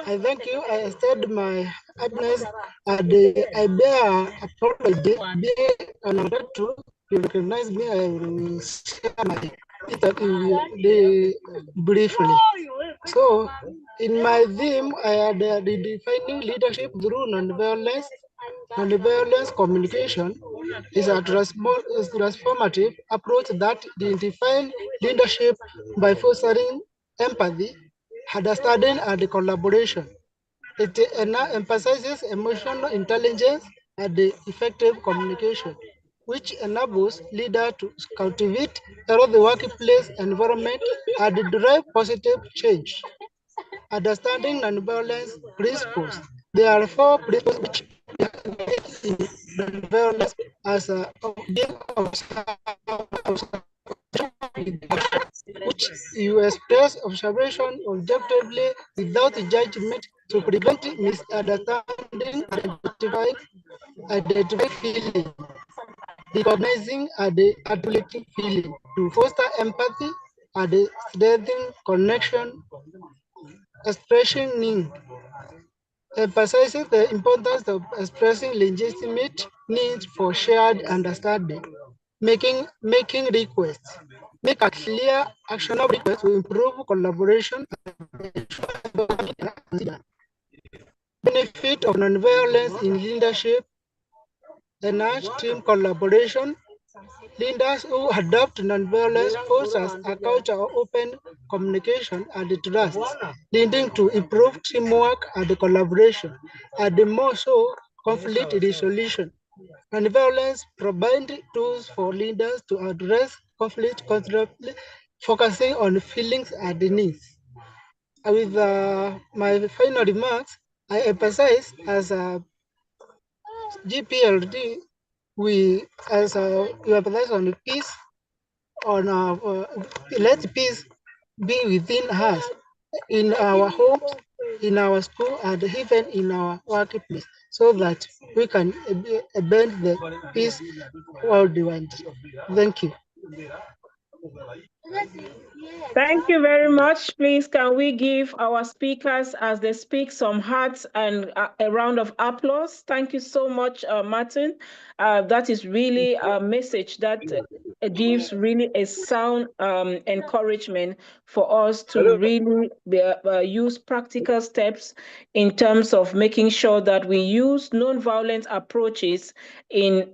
I thank you. I extend my utmost and I bear apology being unable to recognize me. I will share my interview briefly. So, in my theme, I had redefining leadership through nonviolence. Nonviolence communication is a transformative approach that identifies leadership by fostering empathy, understanding, and collaboration. It emphasizes emotional intelligence and effective communication, which enables leaders to cultivate a healthy workplace environment and drive positive change. Understanding nonviolence principles. There are 4 principles which in nonviolence as a which you express observation objectively without judgment to prevent misunderstanding, identify feeling, recognizing and articulating feeling, to foster empathy and strengthen connection, expression need. Emphasizes the importance of expressing legitimate needs for shared understanding, making requests. Make a clear, actionable request to improve collaboration and benefit of nonviolence in leadership, enhance team collaboration. Leaders who adopt nonviolence fosters a culture of open communication and trust, leading to improved teamwork and collaboration, and more so conflict resolution. Nonviolence provides tools for leaders to address conflict constructively, focusing on feelings and needs. With my final remarks, I emphasize as a GPLD, we emphasize on peace, on let peace be within us, in our homes, in our school and even in our workplace, so that we can bend the peace worldwide. Thank you. Thank you very much. Please, can we give our speakers, as they speak, some hearts and a round of applause? Thank you so much, Martin. That is really a message that gives really a sound encouragement for us to really use practical steps in terms of making sure that we use non-violent approaches in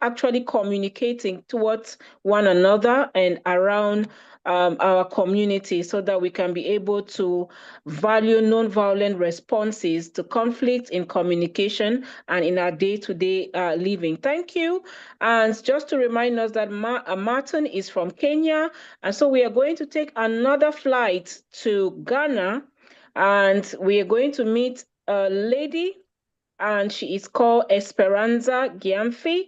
actually communicating towards one another and around our community, so that we can be able to value non-violent responses to conflict in communication and in our day-to-day living. Thank you. And just to remind us that Martin is from Kenya, and so we are going to take another flight to Ghana, and we are going to meet a lady, and she is called Esperanza Gyamfi,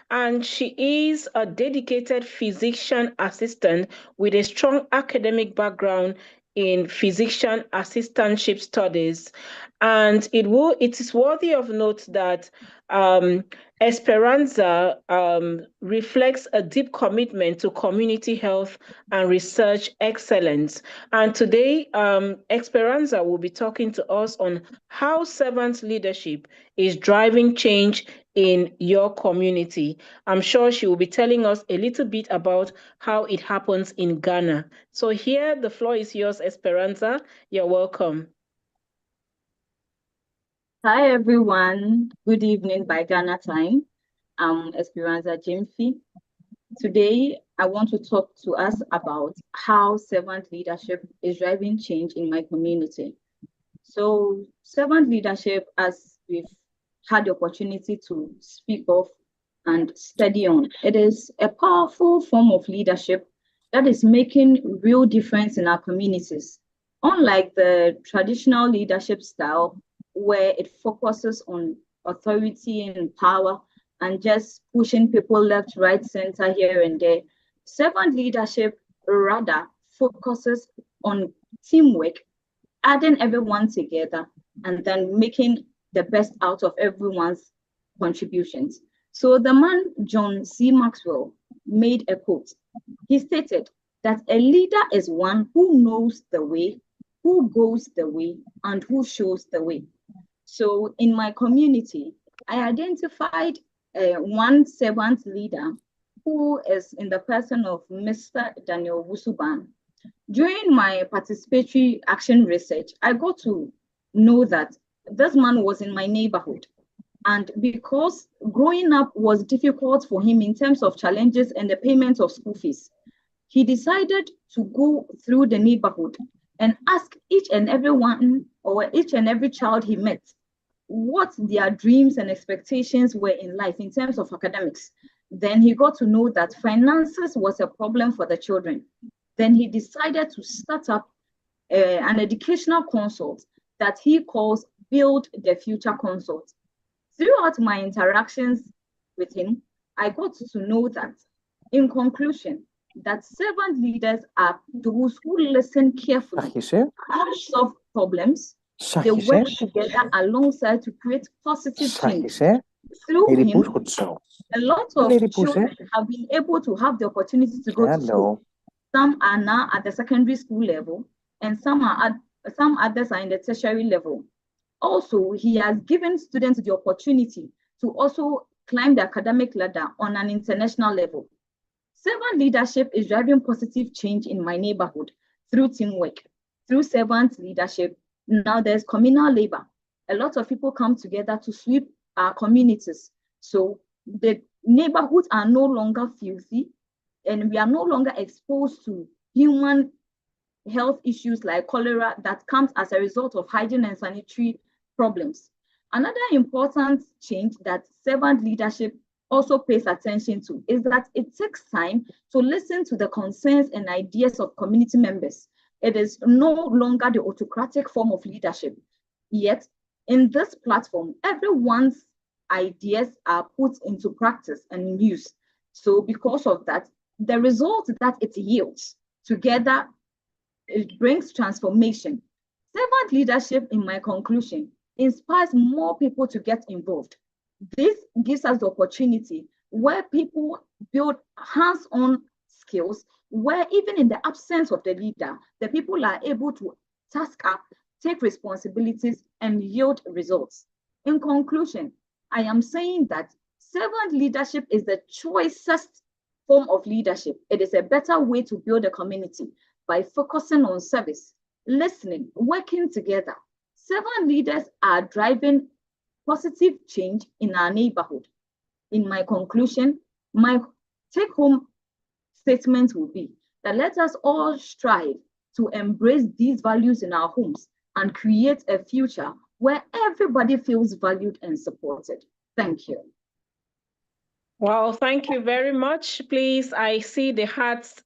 and she is a dedicated physician assistant with a strong academic background in physician assistantship studies. And it is worthy of note that Esperanza reflects a deep commitment to community health and research excellence. And today, Esperanza will be talking to us on how servant leadership is driving change in your community. I'm sure she will be telling us a little bit about how it happens in Ghana. So here, the floor is yours, Esperanza. You're welcome. Hi, everyone. Good evening by Ghana time. I'm Esperanza Gyamfi. Today, I want to talk to us about how servant leadership is driving change in my community. So servant leadership, as we've had the opportunity to speak of and study on, it is a powerful form of leadership that is making real difference in our communities. Unlike the traditional leadership style, where it focuses on authority and power and just pushing people left, right, center, here and there, servant leadership rather focuses on teamwork, adding everyone together, and then making the best out of everyone's contributions. So the man, John C. Maxwell, made a quote. He stated that a leader is one who knows the way, who goes the way, and who shows the way. So in my community, I identified one servant leader who is in the person of Mr. Daniel Wusuban. During my participatory action research, I got to know that this man was in my neighborhood. And because growing up was difficult for him in terms of challenges and the payment of school fees, he decided to go through the neighborhood and ask each and every one or each and every child he met what their dreams and expectations were in life in terms of academics. Then he got to know that finances was a problem for the children. Then he decided to start up an educational consult that he calls Build the Future Consult. Throughout my interactions with him, I got to know that, in conclusion, that servant leaders are those who listen carefully, help solve problems, they work together alongside to create positive change. Through him, a lot of children have been able to have the opportunity to go to school. Some are now at the secondary school level, and some others are in the tertiary level. Also, he has given students the opportunity to also climb the academic ladder on an international level. Servant leadership is driving positive change in my neighborhood through teamwork, through servant leadership. Now there's communal labor. A lot of people come together to sweep our communities. So the neighborhoods are no longer filthy, and we are no longer exposed to human health issues like cholera that comes as a result of hygiene and sanitary problems. Another important change that servant leadership also pays attention to is that it takes time to listen to the concerns and ideas of community members. It is no longer the autocratic form of leadership. Yet, in this platform, everyone's ideas are put into practice and in use. So because of that, the result that it yields together, it brings transformation Servant leadership, in my conclusion, inspires more people to get involved. This gives us the opportunity where people build hands-on skills, where even in the absence of the leader, the people are able to task up, take responsibilities, and yield results. In conclusion, I am saying that servant leadership is the choicest form of leadership. It is a better way to build a community by focusing on service, listening, working together. Servant leaders are driving positive change in our neighborhood. In my conclusion, my take-home statement will be that let us all strive to embrace these values in our homes and create a future where everybody feels valued and supported. Thank you. Well, thank you very much. Please, I see the hearts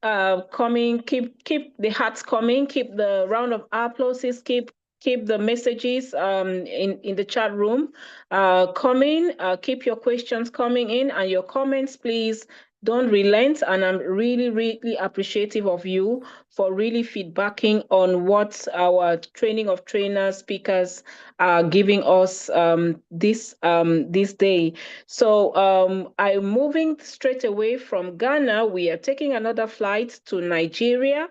coming. Keep the hearts coming. Keep the round of applauses. Keep the messages in the chat room coming. Keep your questions coming in and your comments, please. Don't relent, and I'm really, really appreciative of you for really feedbacking on what our training of trainers speakers are giving us this day. So I'm moving straight away from Ghana. We are taking another flight to Nigeria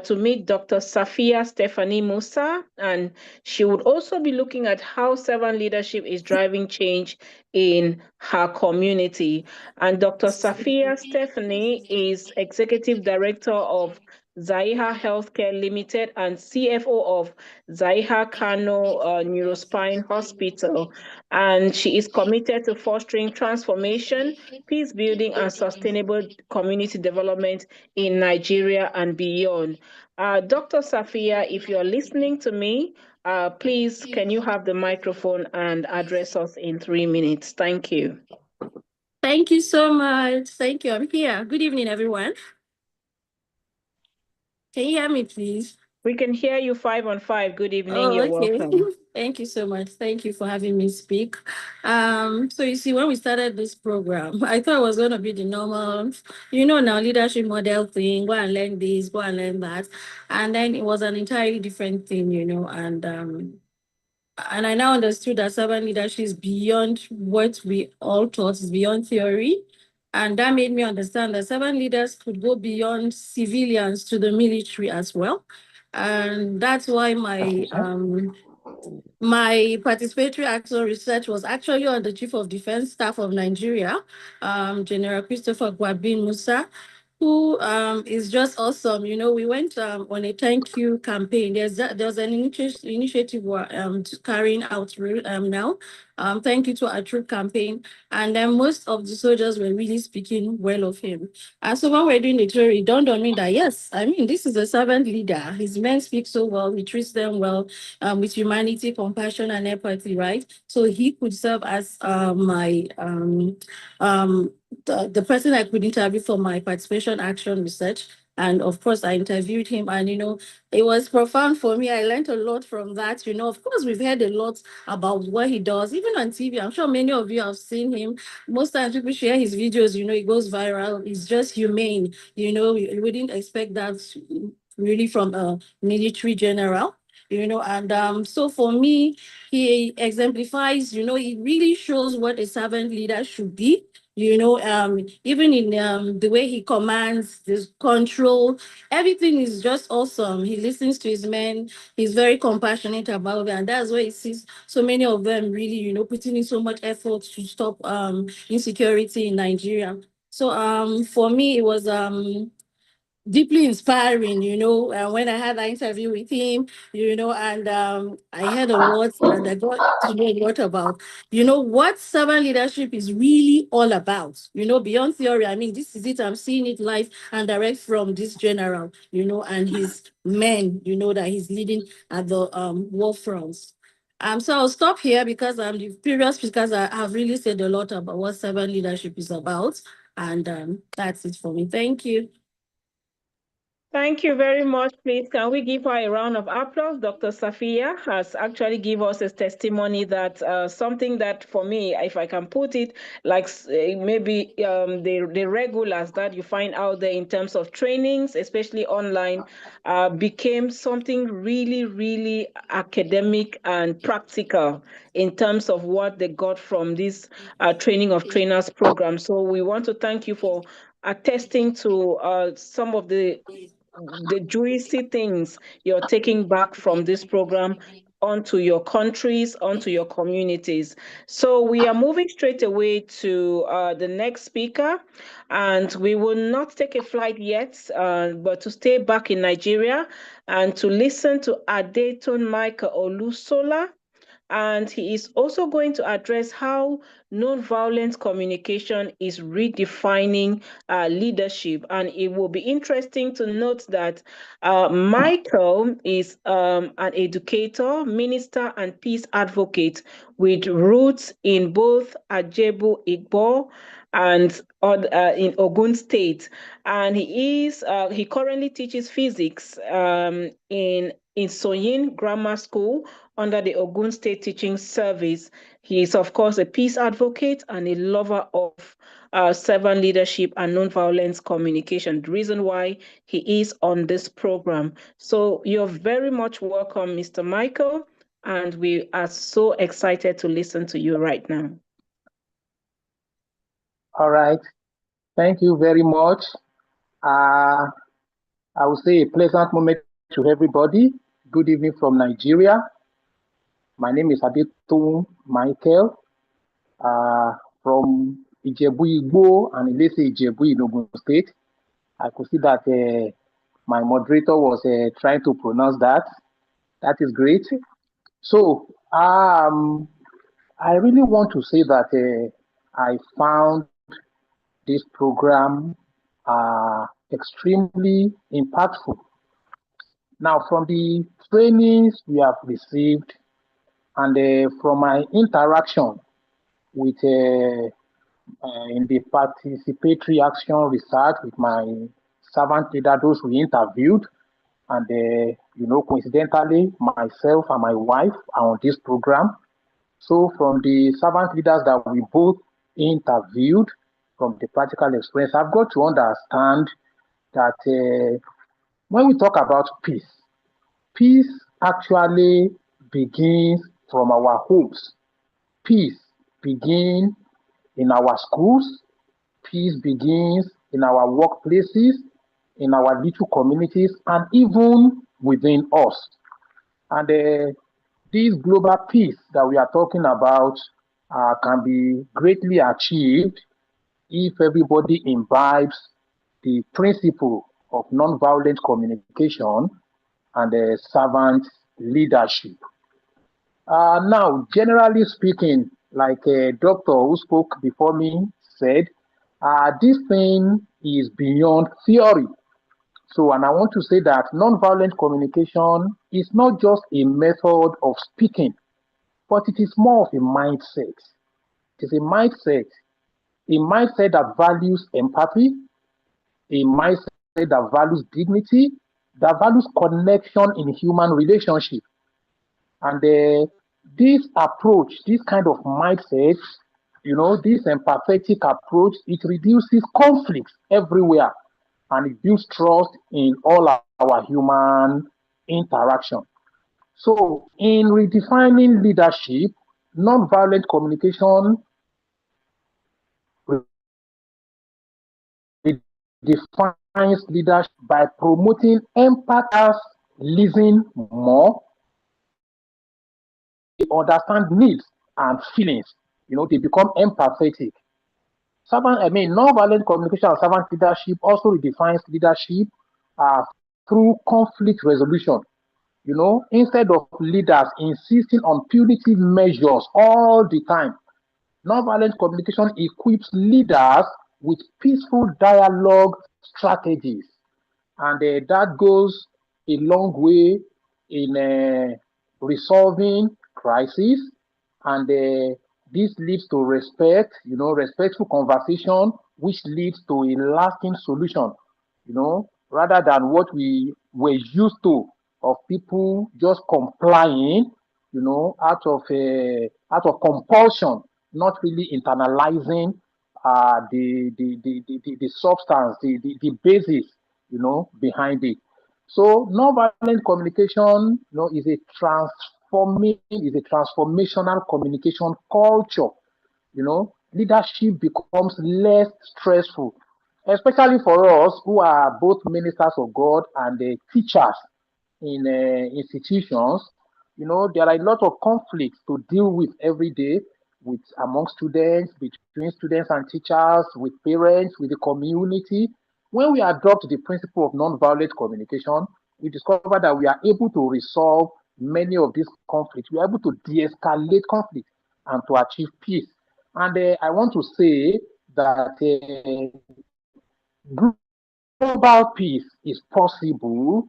to meet Dr. Safia Stephanie Musa, and she would also be looking at how servant leadership is driving change in her community. And Dr. Safia Stephanie is Executive Director of Zaiha Healthcare Limited and CFO of Zaiha Kano Neurospine Hospital. And she is committed to fostering transformation, peace building, and sustainable community development in Nigeria and beyond. Dr. Safia, if you're listening to me, please, can you have the microphone and address us in 3 minutes? Thank you. Thank you so much. Thank you. I'm here. Good evening, everyone. Can you hear me, please? We can hear you 5 on 5. Good evening. Oh, You're okay. welcome. Thank you so much. Thank you for having me speak. So you see, when we started this program, I thought it was going to be the normal, now leadership model thing, go and learn this, go and learn that. And then it was an entirely different thing, and I now understood that servant leadership is beyond what we all thought, is beyond theory. And that made me understand that servant leaders could go beyond civilians to the military as well. And that's why my participatory action research was actually on the Chief of Defense Staff of Nigeria, General Christopher Gwabin Musa, who is just awesome. We went on a thank you campaign. There's an initiative we're carrying out now. Thank you to our troop campaign. And then most of the soldiers were really speaking well of him. And so when we're doing the theory, it dawned on me that, yes, this is a servant leader. His men speak so well. He treats them well with humanity, compassion, and empathy, right? So he could serve as the person I could interview for my participation action research. And of course, I interviewed him, and it was profound for me. I learned a lot from that. Of course, we've heard a lot about what he does, even on TV. I'm sure many of you have seen him. Most times people share his videos, it goes viral. He's just humane. You wouldn't expect that really from a military general. And so for me, he exemplifies, he really shows what a servant leader should be. Even in the way he commands, his control, everything is just awesome. He listens to his men. He's very compassionate about it, and that's why he sees so many of them really, putting in so much effort to stop insecurity in Nigeria. So for me, it was deeply inspiring, when I had that interview with him, and I heard a lot, and I got to know a lot about, what servant leadership is really all about, beyond theory. This is it. I'm seeing it live and direct from this general, and his men, that he's leading at the war fronts. So I'll stop here because the previous speakers have really said a lot about what servant leadership is about, and that's it for me. Thank you. Thank you very much. Please, can we give her a round of applause? Dr. Safia has actually given us a testimony that something that for me, if I can put it, like maybe the regulars that you find out there in terms of trainings, especially online, became something really, really academic and practical in terms of what they got from this training of trainers program. So we want to thank you for attesting to some of the juicy things you're taking back from this program onto your countries, onto your communities. So we are moving straight away to the next speaker, and we will not take a flight yet, but to stay back in Nigeria and to listen to Adetun Michael Olusola. And he is also going to address how nonviolent communication is redefining leadership. And it will be interesting to note that Michael is an educator, minister, and peace advocate with roots in both Ajebu Igbo and in Ogun State. And he currently teaches physics in Soyin Grammar School under the Ogun State Teaching Service. He is, of course, a peace advocate and a lover of servant leadership and nonviolence communication, the reason why he is on this program. So you're very much welcome, Mr. Michael, and we are so excited to listen to you right now. All right. Thank you very much. I will say a pleasant moment to everybody. Good evening from Nigeria. My name is Adetun Michael from Ijebu Igbo and Ilese Ijebu in Ogun State. I could see that my moderator was trying to pronounce that. That is great. So I really want to say that I found this program extremely impactful. Now, from the trainings we have received and from my interaction with in the participatory action research with my servant leader, those we interviewed, and coincidentally, myself and my wife are on this program. So from the servant leaders that we both interviewed, from the practical experience, I've got to understand that when we talk about peace, peace actually begins from our homes. Peace begins in our schools. Peace begins in our workplaces, in our little communities, and even within us. And this global peace that we are talking about can be greatly achieved if everybody imbibes the principle of nonviolent communication and servant leadership. Now, generally speaking, like a doctor who spoke before me said, this thing is beyond theory. So, and I want to say that nonviolent communication is not just a method of speaking, but it is more of a mindset. It is a mindset that values empathy, a mindset that values dignity, that values connection in human relationship. And this approach, this kind of mindset, this empathetic approach, it reduces conflicts everywhere and it builds trust in all our human interaction. So in redefining leadership, nonviolent communication defines leadership by promoting empathy, listen more, they understand needs and feelings. They become empathetic. Nonviolent communication and servant leadership also redefines leadership through conflict resolution. Instead of leaders insisting on punitive measures all the time, nonviolent communication equips leaders with peaceful dialogue strategies. And that goes a long way in resolving crises. And this leads to respect, respectful conversation, which leads to a lasting solution. rather than what we were used to of people just complying, out of compulsion, not really internalizing the substance, the basis, behind it. So nonviolent communication, is a transformational communication culture. Leadership becomes less stressful, especially for us who are both ministers of God and teachers in institutions. There are a lot of conflicts to deal with every day, with among students, between students and teachers, with parents, with the community. When we adopt the principle of nonviolent communication, we discover that we are able to resolve many of these conflicts. We are able to de-escalate conflict and to achieve peace. And I want to say that global peace is possible,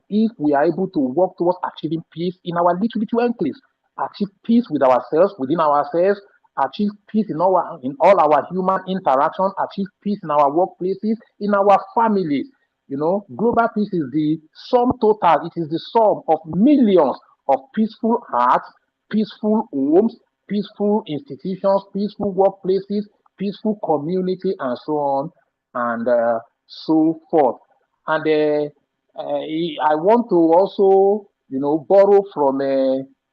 if we are able to work towards achieving peace in our little enclaves, achieve peace with ourselves, within ourselves, achieve peace in all our human interaction, achieve peace in our workplaces, in our families. Global peace is the sum total. It is the sum of millions of peaceful hearts, peaceful homes, peaceful institutions, peaceful workplaces, peaceful community, and so on and so forth. And I want to also, borrow from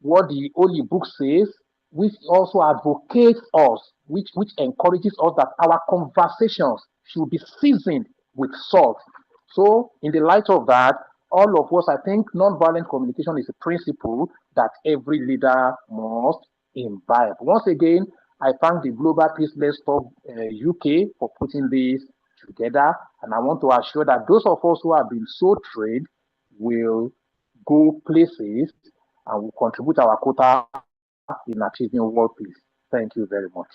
what the Holy Book says, which also advocates us, which encourages us that our conversations should be seasoned with salt. So, in the light of that, all of us, I think nonviolent communication is a principle that every leader must imbibe. Once again, I thank the Global Peace Let's Talk UK for putting this together, and I want to assure that those of us who have been so trained will go places and will contribute our quota in achieving world peace. Thank you very much.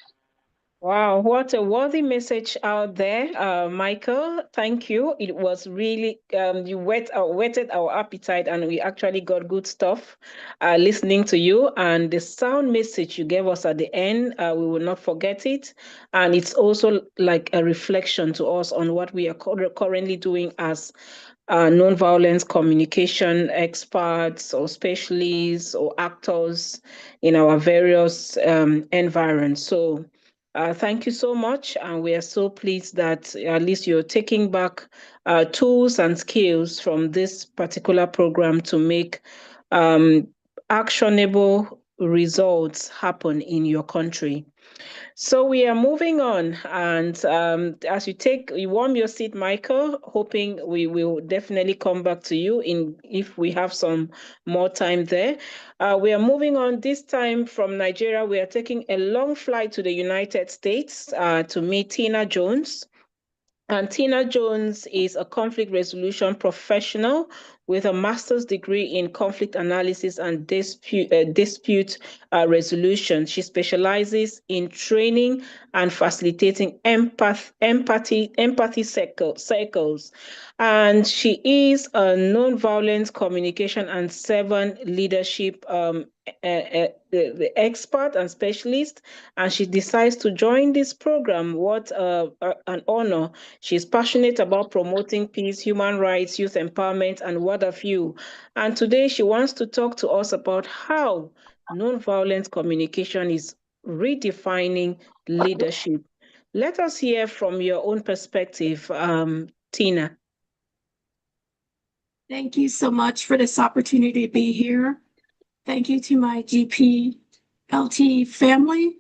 Wow, what a worthy message out there, Michael. Thank you. It was really, you whetted our appetite, and we actually got good stuff listening to you. And the sound message you gave us at the end, we will not forget it. And it's also like a reflection to us on what we are currently doing as nonviolence communication experts or specialists or actors in our various environs. So thank you so much. And we are so pleased that at least you're taking back tools and skills from this particular program to make actionable results happen in your country. So we are moving on, and as you warm your seat, Michael, hoping we will definitely come back to you if we have some more time there. We are moving on this time from Nigeria. We are taking a long flight to the United States to meet Tina Jones. And Tina Jones is a conflict resolution professional with a master's degree in conflict analysis and dispute resolution. She specializes in training and facilitating empathy circles. And she is a nonviolent communication and servant leadership the expert and specialist, and she decides to join this program. What an honor. She's passionate about promoting peace, human rights, youth empowerment, and what have you. And today she wants to talk to us about how nonviolent communication is redefining leadership. Let us hear from your own perspective, Tina. Thank you so much for this opportunity to be here. Thank you to my GPLT family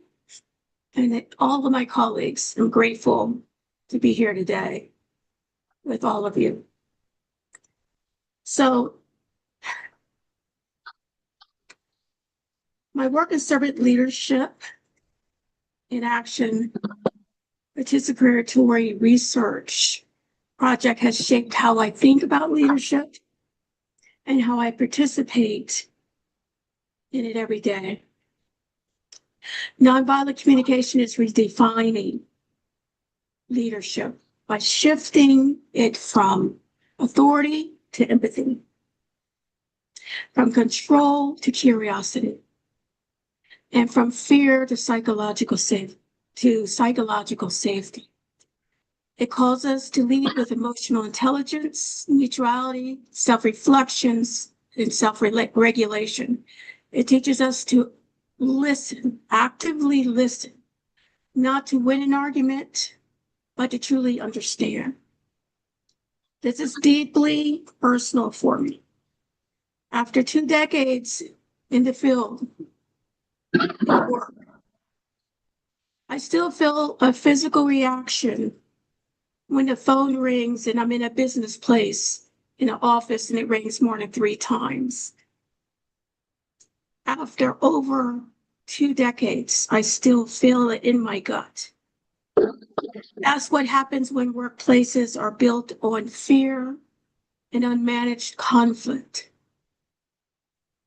and all of my colleagues. I'm grateful to be here today with all of you. So, my work in servant leadership in action participatory research project has shaped how I think about leadership and how I participate in it every day. Nonviolent communication is redefining leadership by shifting it from authority to empathy, from control to curiosity, and from fear to psychological safety. It calls us to lead with emotional intelligence, neutrality, self-reflections, and self-regulation. It teaches us to listen, actively listen, not to win an argument, but to truly understand. This is deeply personal for me. After 2 decades in the field of work, I still feel a physical reaction when the phone rings and I'm in a business place in an office and it rings more than 3 times. After over 2 decades, I still feel it in my gut. That's what happens when workplaces are built on fear and unmanaged conflict.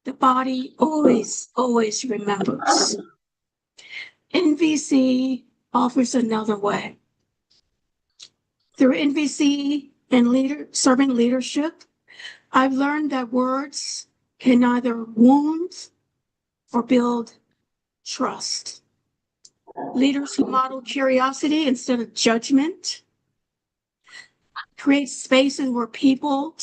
The body always remembers. NVC offers another way. Through NVC and servant leadership, I've learned that words can neither wound or build trust. Leaders who model curiosity instead of judgment create spaces where people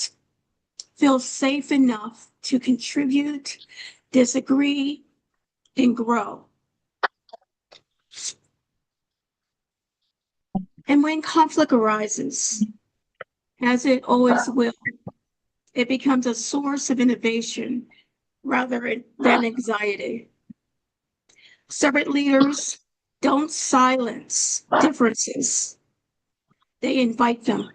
feel safe enough to contribute, disagree, and grow. And when conflict arises, as it always will, it becomes a source of innovation rather than anxiety. Servant leaders don't silence differences. They invite them.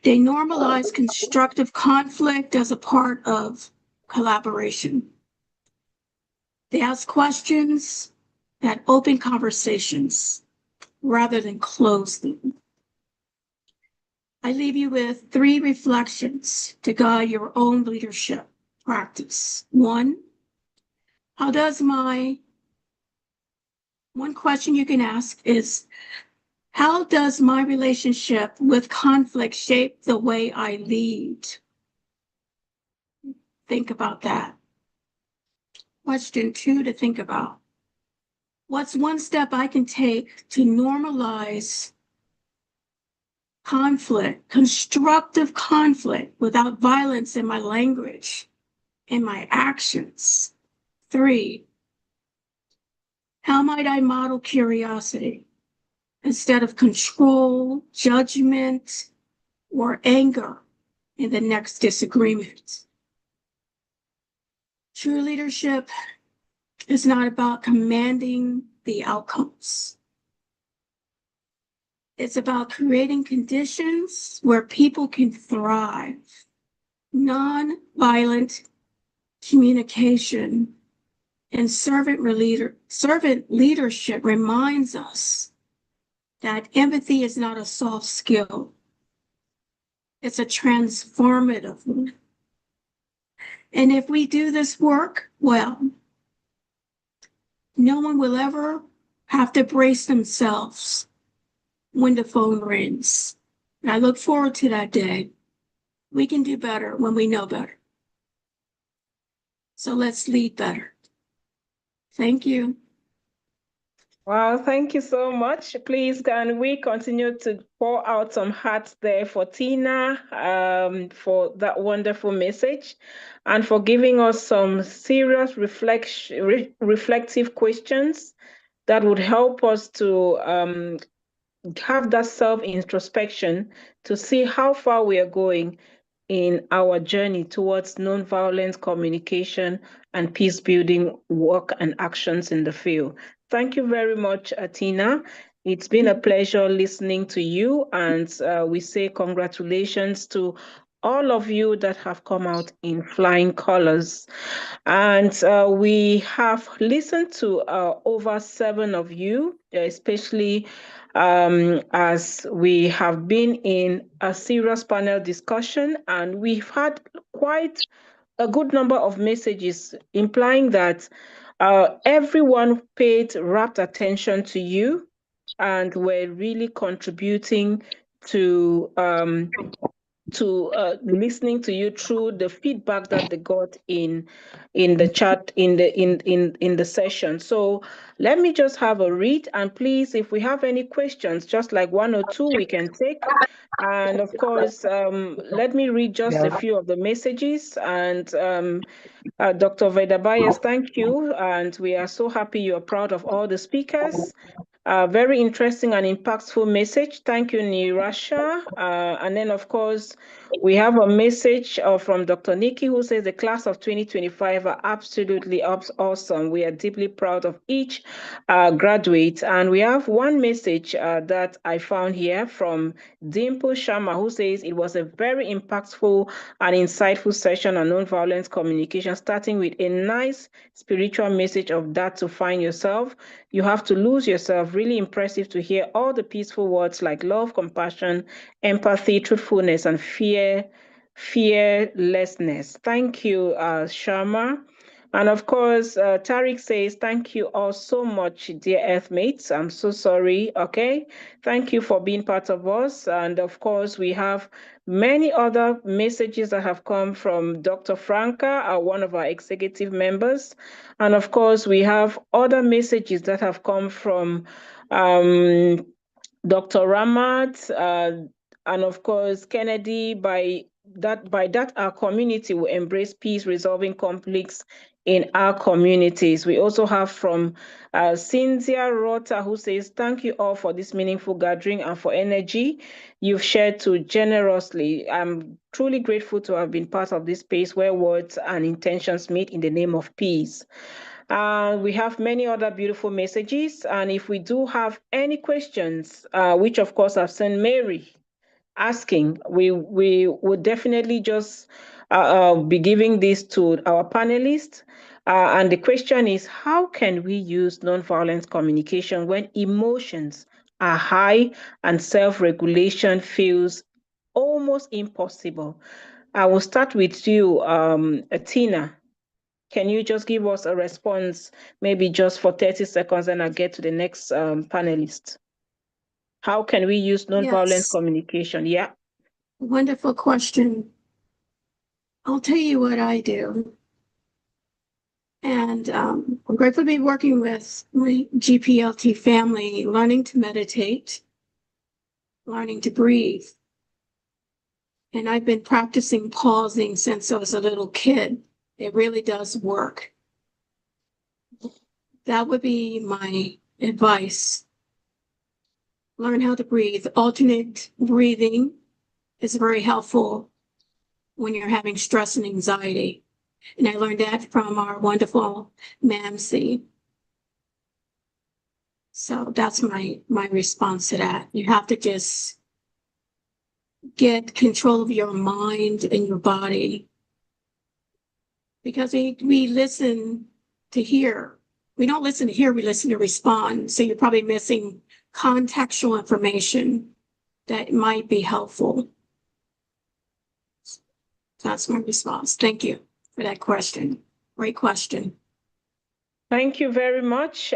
They normalize constructive conflict as a part of collaboration. They ask questions that open conversations rather than close them. I leave you with 3 reflections to guide your own leadership practice. One question you can ask is, how does my relationship with conflict shape the way I lead? Think about that. Question 2 to think about. What's one step I can take to normalize conflict, constructive conflict, without violence in my language, in my actions? 3, how might I model curiosity instead of control, judgment, or anger in the next disagreement? True leadership is not about commanding the outcomes. It's about creating conditions where people can thrive. Non-violent communication and servant leadership reminds us that empathy is not a soft skill. It's a transformative one. And if we do this work well, no one will ever have to brace themselves when the phone rings. And I look forward to that day. We can do better when we know better. So let's lead better. Thank you. Wow, thank you so much. Please, can we continue to pour out some hearts there for Tina, for that wonderful message and for giving us some serious reflective questions that would help us to have that self-introspection to see how far we are going in our journey towards nonviolent communication and peace-building work and actions in the field. Thank you very much, Tina. It's been a pleasure listening to you, and we say congratulations to all of you that have come out in flying colors. And we have listened to over 7 of you, especially as we have been in a serious panel discussion, and we've had quite a good number of messages implying that everyone paid rapt attention to you and were really contributing to to listening to you through the feedback that they got in the chat in the session. So let me just have a read, and please, if we have any questions, just like one or two, we can take. And of course, let me read just a few of the messages. And Dr. Veda Bayers, thank you. And we are so happy you are proud of all the speakers. Very interesting and impactful message. Thank you, Nirasha. And then, of course, we have a message from Dr. Nikki, who says the class of 2025 are absolutely awesome. We are deeply proud of each graduate. And we have one message that I found here from Dimple Sharma, who says it was a very impactful and insightful session on nonviolent communication, starting with a nice spiritual message of that to find yourself. You have to lose yourself. Really impressive to hear all the peaceful words like love, compassion, empathy, truthfulness, and fearlessness. Thank you, Sharma. And of course, Tariq says, thank you all so much, dear Earthmates. I'm so sorry, okay? Thank you for being part of us. And of course, we have many other messages that have come from Dr. Franca, one of our executive members. And of course, we have other messages that have come from Dr. Ramat, and of course, Kennedy, by that our community will embrace peace, resolving conflicts in our communities. We also have from Cynthia Rota, who says, thank you all for this meaningful gathering and for energy you've shared too generously. I'm truly grateful to have been part of this space where words and intentions meet in the name of peace. We have many other beautiful messages. And if we do have any questions, which of course I've sent Mary asking, we would definitely just be giving this to our panelists. And the question is, how can we use nonviolent communication when emotions are high and self-regulation feels almost impossible? I will start with you, Tina. Can you just give us a response, maybe just for 30 seconds, and I'll get to the next panelist? How can we use nonviolent communication? Yeah. Wonderful question. I'll tell you what I do. And I'm grateful to be working with my GPLT family, learning to meditate, learning to breathe. And I've been practicing pausing since I was a little kid. It really does work. That would be my advice. Learn how to breathe. Alternate breathing is very helpful when you're having stress and anxiety. And I learned that from our wonderful Mamsie. So that's my response to that. You have to just get control of your mind and your body. Because we listen to hear. We don't listen to hear, we listen to respond. So you're probably missing contextual information that might be helpful. That's my response. Thank you for that question. Great question. Thank you very much,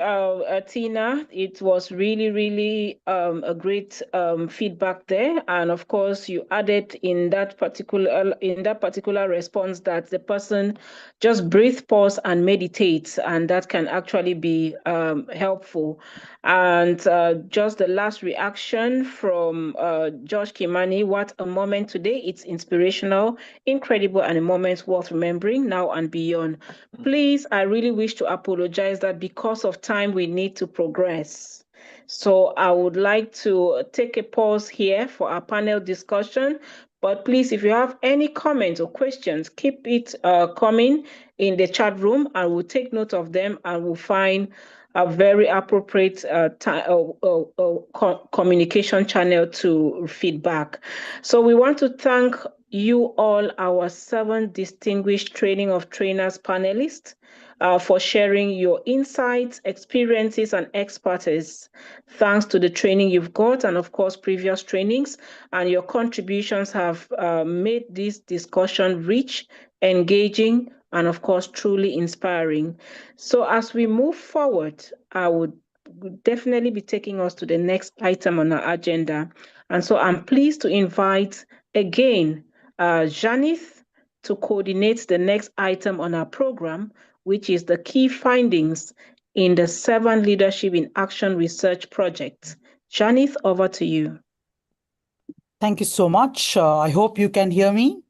Tina. It was really, really a great feedback there. And of course, you added in that particular response that the person just breathe, pause, and meditate, and that can actually be helpful. And just the last reaction from Josh Kimani, what a moment today. It's inspirational, incredible, and a moment worth remembering now and beyond. Please, I really wish to apologize that because of time, we need to progress. So I would like to take a pause here for our panel discussion. But please, if you have any comments or questions, keep it coming in the chat room, and we'll take note of them and we'll find a very appropriate communication channel to feedback. So we want to thank you all, our 7 distinguished Training of Trainers panelists, for sharing your insights, experiences, and expertise. Thanks to the training you've got and, of course, previous trainings, and your contributions have made this discussion rich, engaging, and, of course, truly inspiring. So as we move forward, I would definitely be taking us to the next item on our agenda. And so I'm pleased to invite again, Janith to coordinate the next item on our program, which is the key findings in the Servant Leadership in Action Research Project. Janith, over to you. Thank you so much. I hope you can hear me.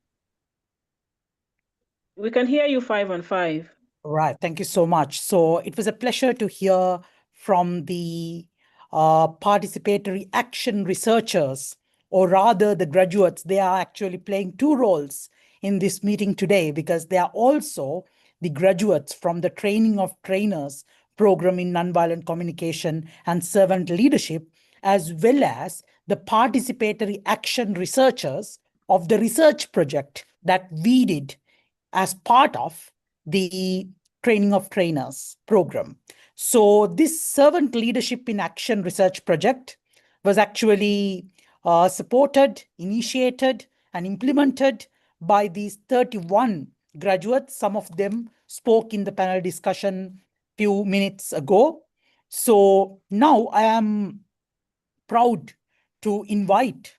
We can hear you 5 on 5. Right. Thank you so much. So it was a pleasure to hear from the participatory action researchers, or rather the graduates. They are actually playing two roles in this meeting today because they are also the graduates from the Training of Trainers program in Nonviolent Communication and Servant Leadership, as well as the participatory action researchers of the research project that we did as part of the Training of Trainers program. So this Servant Leadership in Action research project was actually supported, initiated, and implemented by these 31 graduates. Some of them spoke in the panel discussion few minutes ago. So now I am proud to invite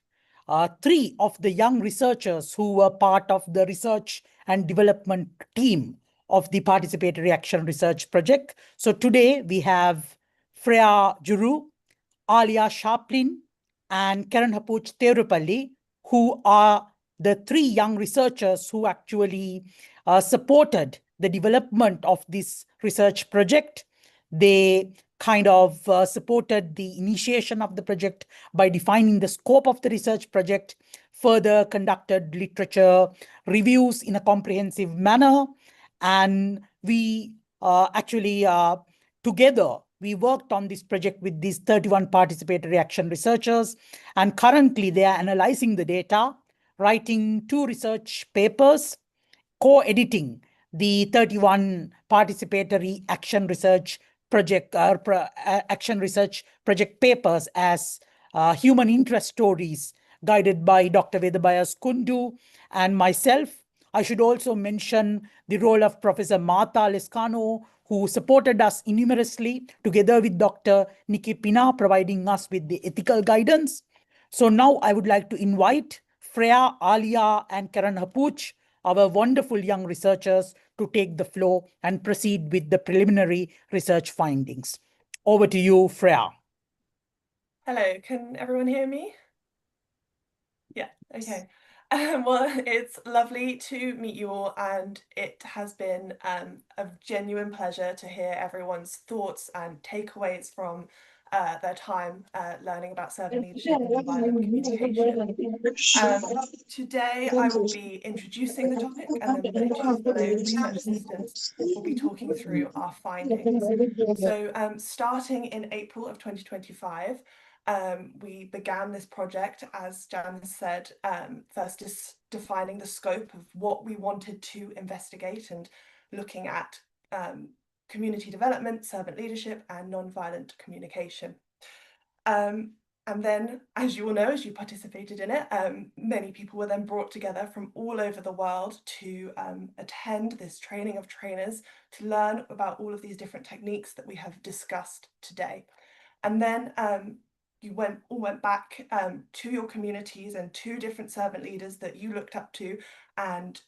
3 of the young researchers who were part of the research and development team of the Participatory Action Research Project. So today we have Freya Juru, Alia Sharplin, and Karen Hapuch Terupalli, who are the 3 young researchers who actually supported the development of this research project. They kind of supported the initiation of the project by defining the scope of the research project, further conducted literature reviews in a comprehensive manner, and we actually together we worked on this project with these 31 participatory action researchers, and currently they are analyzing the data, writing 2 research papers, co-editing the 31 participatory action research project action research project papers as human interest stories guided by Dr. Vedabayas Kundu and myself. I should also mention the role of Professor Martha Lescano, who supported us numerously, together with Dr. Nikki Pina, providing us with the ethical guidance. So now I would like to invite Freya, Alia, and Karen Hapuch, our wonderful young researchers, to take the floor and proceed with the preliminary research findings. Over to you, Freya. Hello, can everyone hear me? Yeah, okay. Well, it's lovely to meet you all, and it has been a genuine pleasure to hear everyone's thoughts and takeaways from their time learning about servant leadership and nonviolent communication. Today, I will be introducing the topic, and then my 2 fellow research assistants will be talking through our findings. So starting in April of 2025, we began this project, as Jan said, first defining the scope of what we wanted to investigate and looking at community development, servant leadership, and nonviolent communication. And then, as you all know, as you participated in it, many people were then brought together from all over the world to attend this training of trainers to learn about all of these different techniques that we have discussed today. And then you all went back to your communities and to different servant leaders that you looked up to and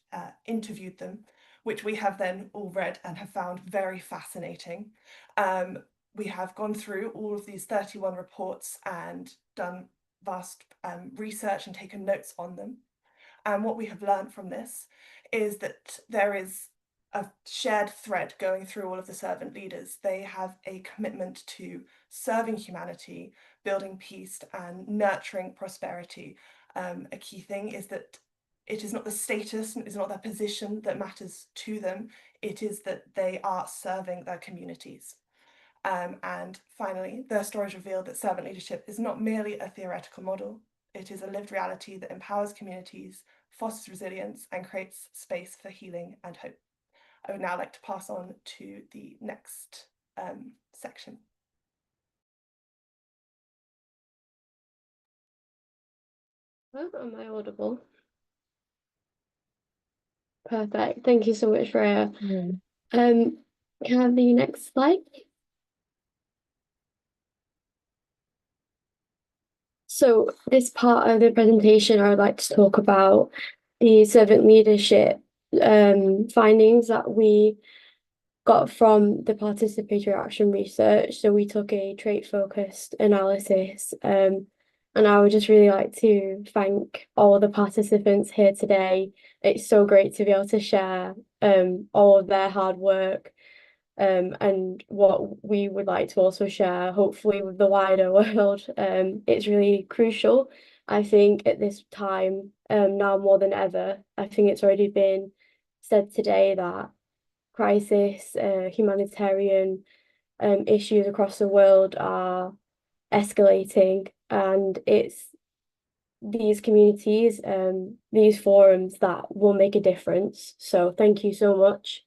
interviewed them, which we have then all read and have found very fascinating. We have gone through all of these 31 reports and done vast research and taken notes on them. And what we have learned from this is that there is a shared thread going through all of the servant leaders. They have a commitment to serving humanity, building peace, and nurturing prosperity. A key thing is that it is not the status, it's not their position that matters to them, it is that they are serving their communities. And finally, their stories revealed that servant leadership is not merely a theoretical model, it is a lived reality that empowers communities, fosters resilience, and creates space for healing and hope. I would now like to pass on to the next section. Oh, am I audible? Perfect. Thank you so much, Freya. Can I have the next slide? So this part of the presentation, I would like to talk about the servant leadership findings that we got from the participatory action research. So we took a trait-focused analysis, and I would just really like to thank all the participants here today. It's so great to be able to share all of their hard work and what we would like to also share, hopefully, with the wider world. It's really crucial, I think, at this time, now more than ever. I think it's already been said today that crisis, humanitarian issues across the world are escalating, and it's these communities, these forums that will make a difference. So thank you so much.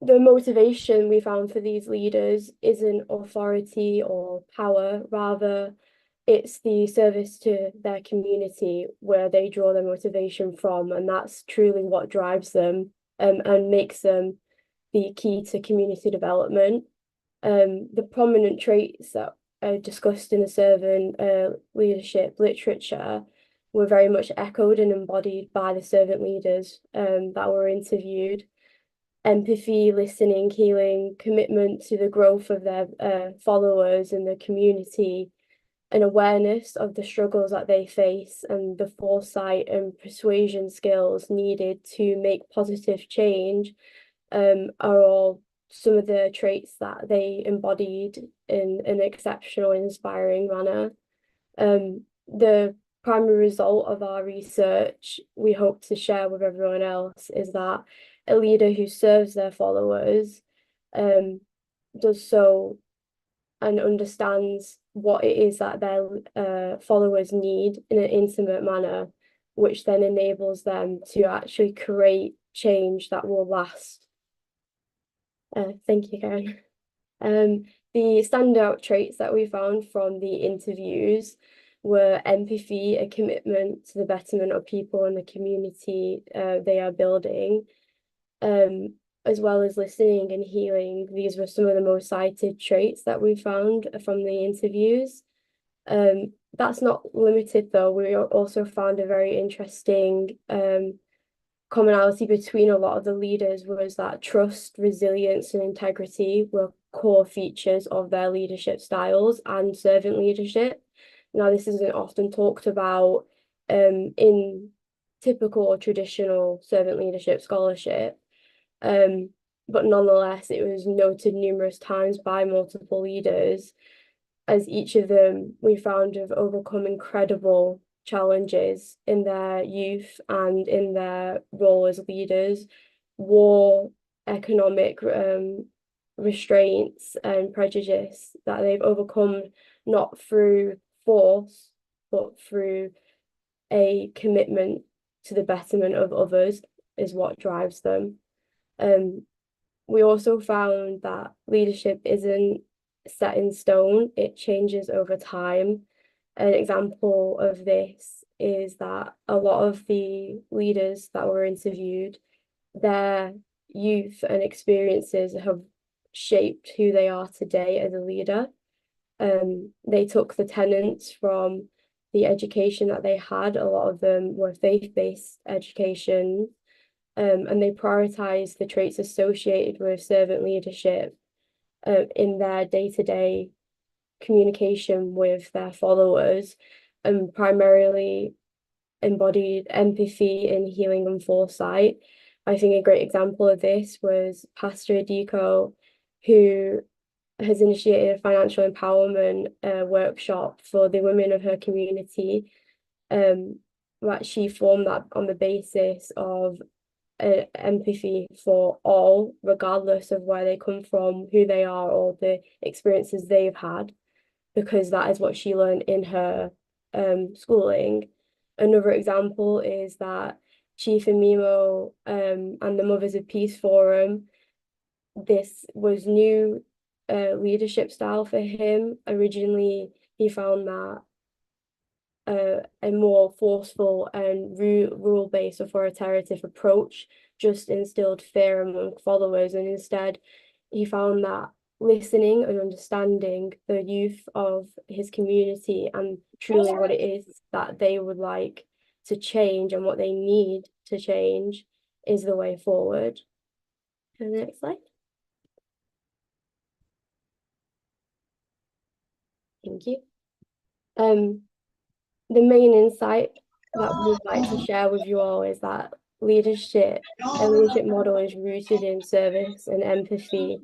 The motivation we found for these leaders isn't authority or power, rather it's the service to their community where they draw their motivation from, and that's truly what drives them and makes them the key to community development. The prominent traits that are discussed in the servant leadership literature were very much echoed and embodied by the servant leaders that were interviewed. Empathy, listening, healing, commitment to the growth of their followers and the community, an awareness of the struggles that they face, and the foresight and persuasion skills needed to make positive change are all some of the traits that they embodied in an exceptional and inspiring manner. The primary result of our research we hope to share with everyone else is that a leader who serves their followers does so and understands what it is that their followers need in an intimate manner, which then enables them to actually create change that will last. Thank you, Karen. The standout traits that we found from the interviews were empathy, a commitment to the betterment of people and the community they are building, as well as listening and healing. These were some of the most cited traits that we found from the interviews. That's not limited though. We also found a very interesting commonality between a lot of the leaders was that trust, resilience, and integrity were core features of their leadership styles and servant leadership. Now, this isn't often talked about in typical or traditional servant leadership scholarship, but nonetheless, it was noted numerous times by multiple leaders, as each of them we found have overcome incredible challenges in their youth and in their role as leaders, war, economic restraints and prejudice that they've overcome not through force, but through a commitment to the betterment of others is what drives them. We also found that leadership isn't set in stone, it changes over time. An example of this is that a lot of the leaders that were interviewed, their youth and experiences have shaped who they are today as a leader. They took the tenets from the education that they had. A lot of them were faith-based education, and they prioritized the traits associated with servant leadership in their day-to-day communication with their followers, and primarily embodied empathy in healing and foresight. I think a great example of this was Pastor Adiko, who has initiated a financial empowerment workshop for the women of her community. That she formed that on the basis of empathy for all, regardless of where they come from, who they are, or the experiences they've had, because that is what she learned in her schooling. Another example is that Chief Amimo and the Mothers of Peace Forum, this was new leadership style for him. Originally, he found that a more forceful and rule-based authoritative approach just instilled fear among followers, and instead he found that listening and understanding the youth of his community and truly what it is that they would like to change and what they need to change is the way forward. And the next slide. Thank you. The main insight that we'd like to share with you all is that a leadership model is rooted in service and empathy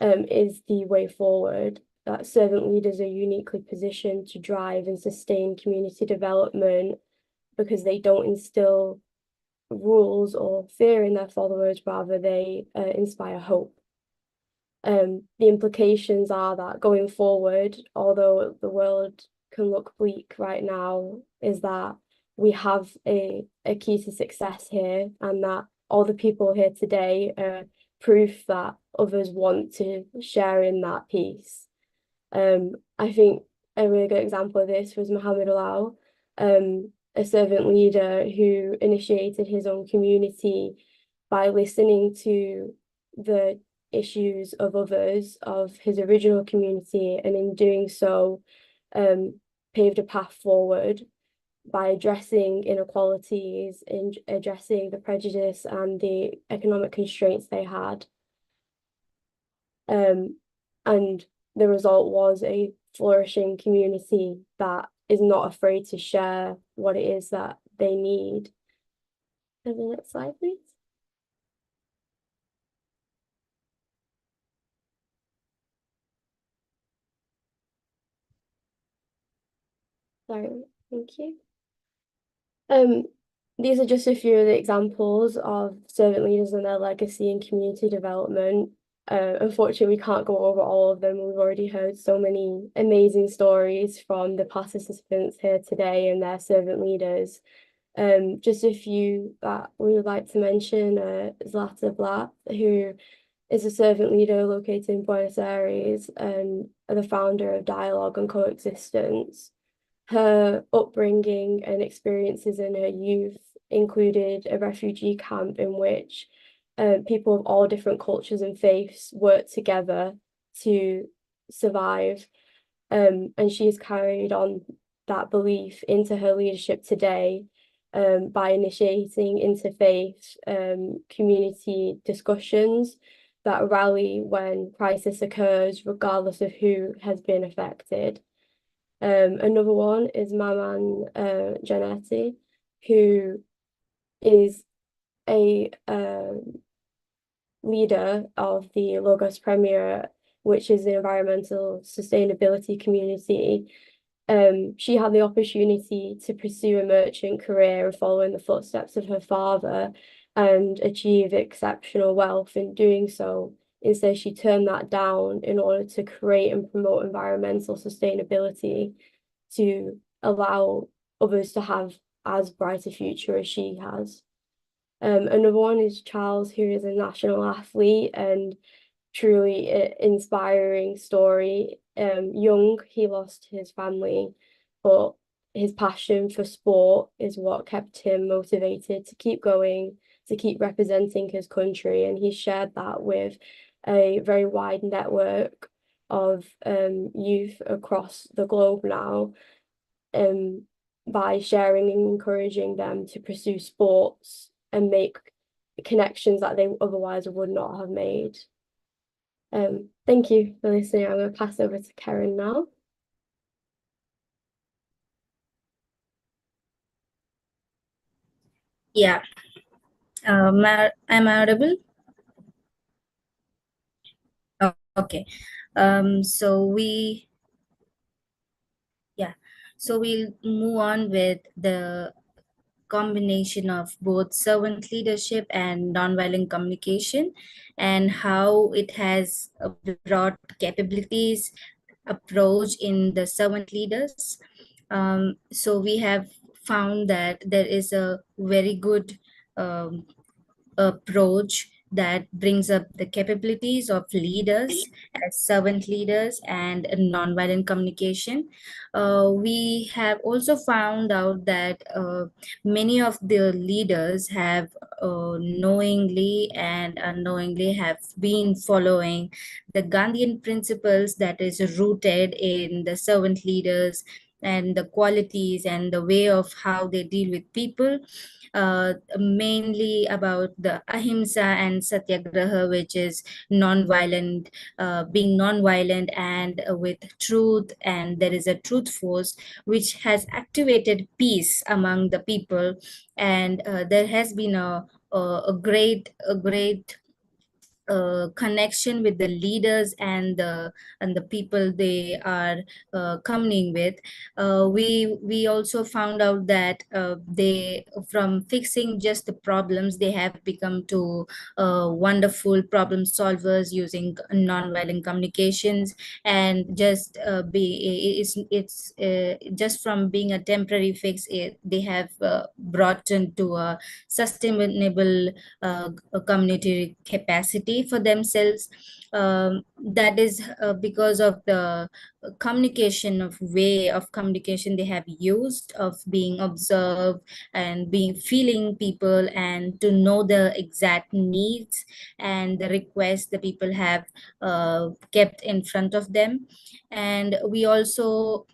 is the way forward. That servant leaders are uniquely positioned to drive and sustain community development because they don't instill rules or fear in their followers, rather they inspire hope. The implications are that going forward, although the world can look bleak right now, is that we have a key to success here, and that all the people here today are proof that others want to share in that peace. I think a really good example of this was Muhammad Alao, a servant leader who initiated his own community by listening to the issues of others, of his original community, and in doing so, paved a path forward by addressing inequalities, in addressing the prejudice and the economic constraints they had. And the result was a flourishing community that is not afraid to share what it is that they need. And the next slide, please. Sorry, thank you. These are just a few of the examples of servant leaders and their legacy in community development. Unfortunately, we can't go over all of them. We've already heard so many amazing stories from the participants here today and their servant leaders. Just a few that we would like to mention, Zlata Blat, who is a servant leader located in Buenos Aires and the founder of Dialogue and Coexistence. Her upbringing and experiences in her youth included a refugee camp in which people of all different cultures and faiths worked together to survive. And she has carried on that belief into her leadership today by initiating interfaith community discussions that rally when crisis occurs, regardless of who has been affected. Another one is Maman Janetti, who is a leader of the Logos Premier, which is the environmental sustainability community. She had the opportunity to pursue a merchant career and follow in the footsteps of her father and achieve exceptional wealth in doing so. Instead, she turned that down in order to create and promote environmental sustainability to allow others to have as bright a future as she has. Another one is Charles, who is a national athlete and truly inspiring story. Young, he lost his family, but his passion for sport is what kept him motivated to keep going, to keep representing his country, and he shared that with a very wide network of youth across the globe now, by sharing and encouraging them to pursue sports and make connections that they otherwise would not have made. Thank you for listening. I'm going to pass over to Karen now. Yeah. Am I audible? Oh, okay. So we'll move on with the combination of both servant leadership and nonviolent communication and how it has brought capabilities approach in the servant leaders. So we have found that there is a very good approach that brings up the capabilities of leaders as servant leaders and nonviolent communication. We have also found out that many of the leaders have knowingly and unknowingly have been following the Gandhian principles that is rooted in the servant leaders and the qualities and the way of how they deal with people, mainly about the ahimsa and satyagraha, which is non-violent, being non-violent and with truth, and there is a truth force which has activated peace among the people, and there has been a great connection with the leaders and the people they are communing with. We also found out that they, from fixing just the problems, they have become to wonderful problem solvers using nonviolent communications, and just it's just from being a temporary fix, they have brought into a sustainable community capacity for themselves. That is because of the communication, of way of communication they have used, of being observed and being feeling people, and to know the exact needs and the requests the people have kept in front of them. And we also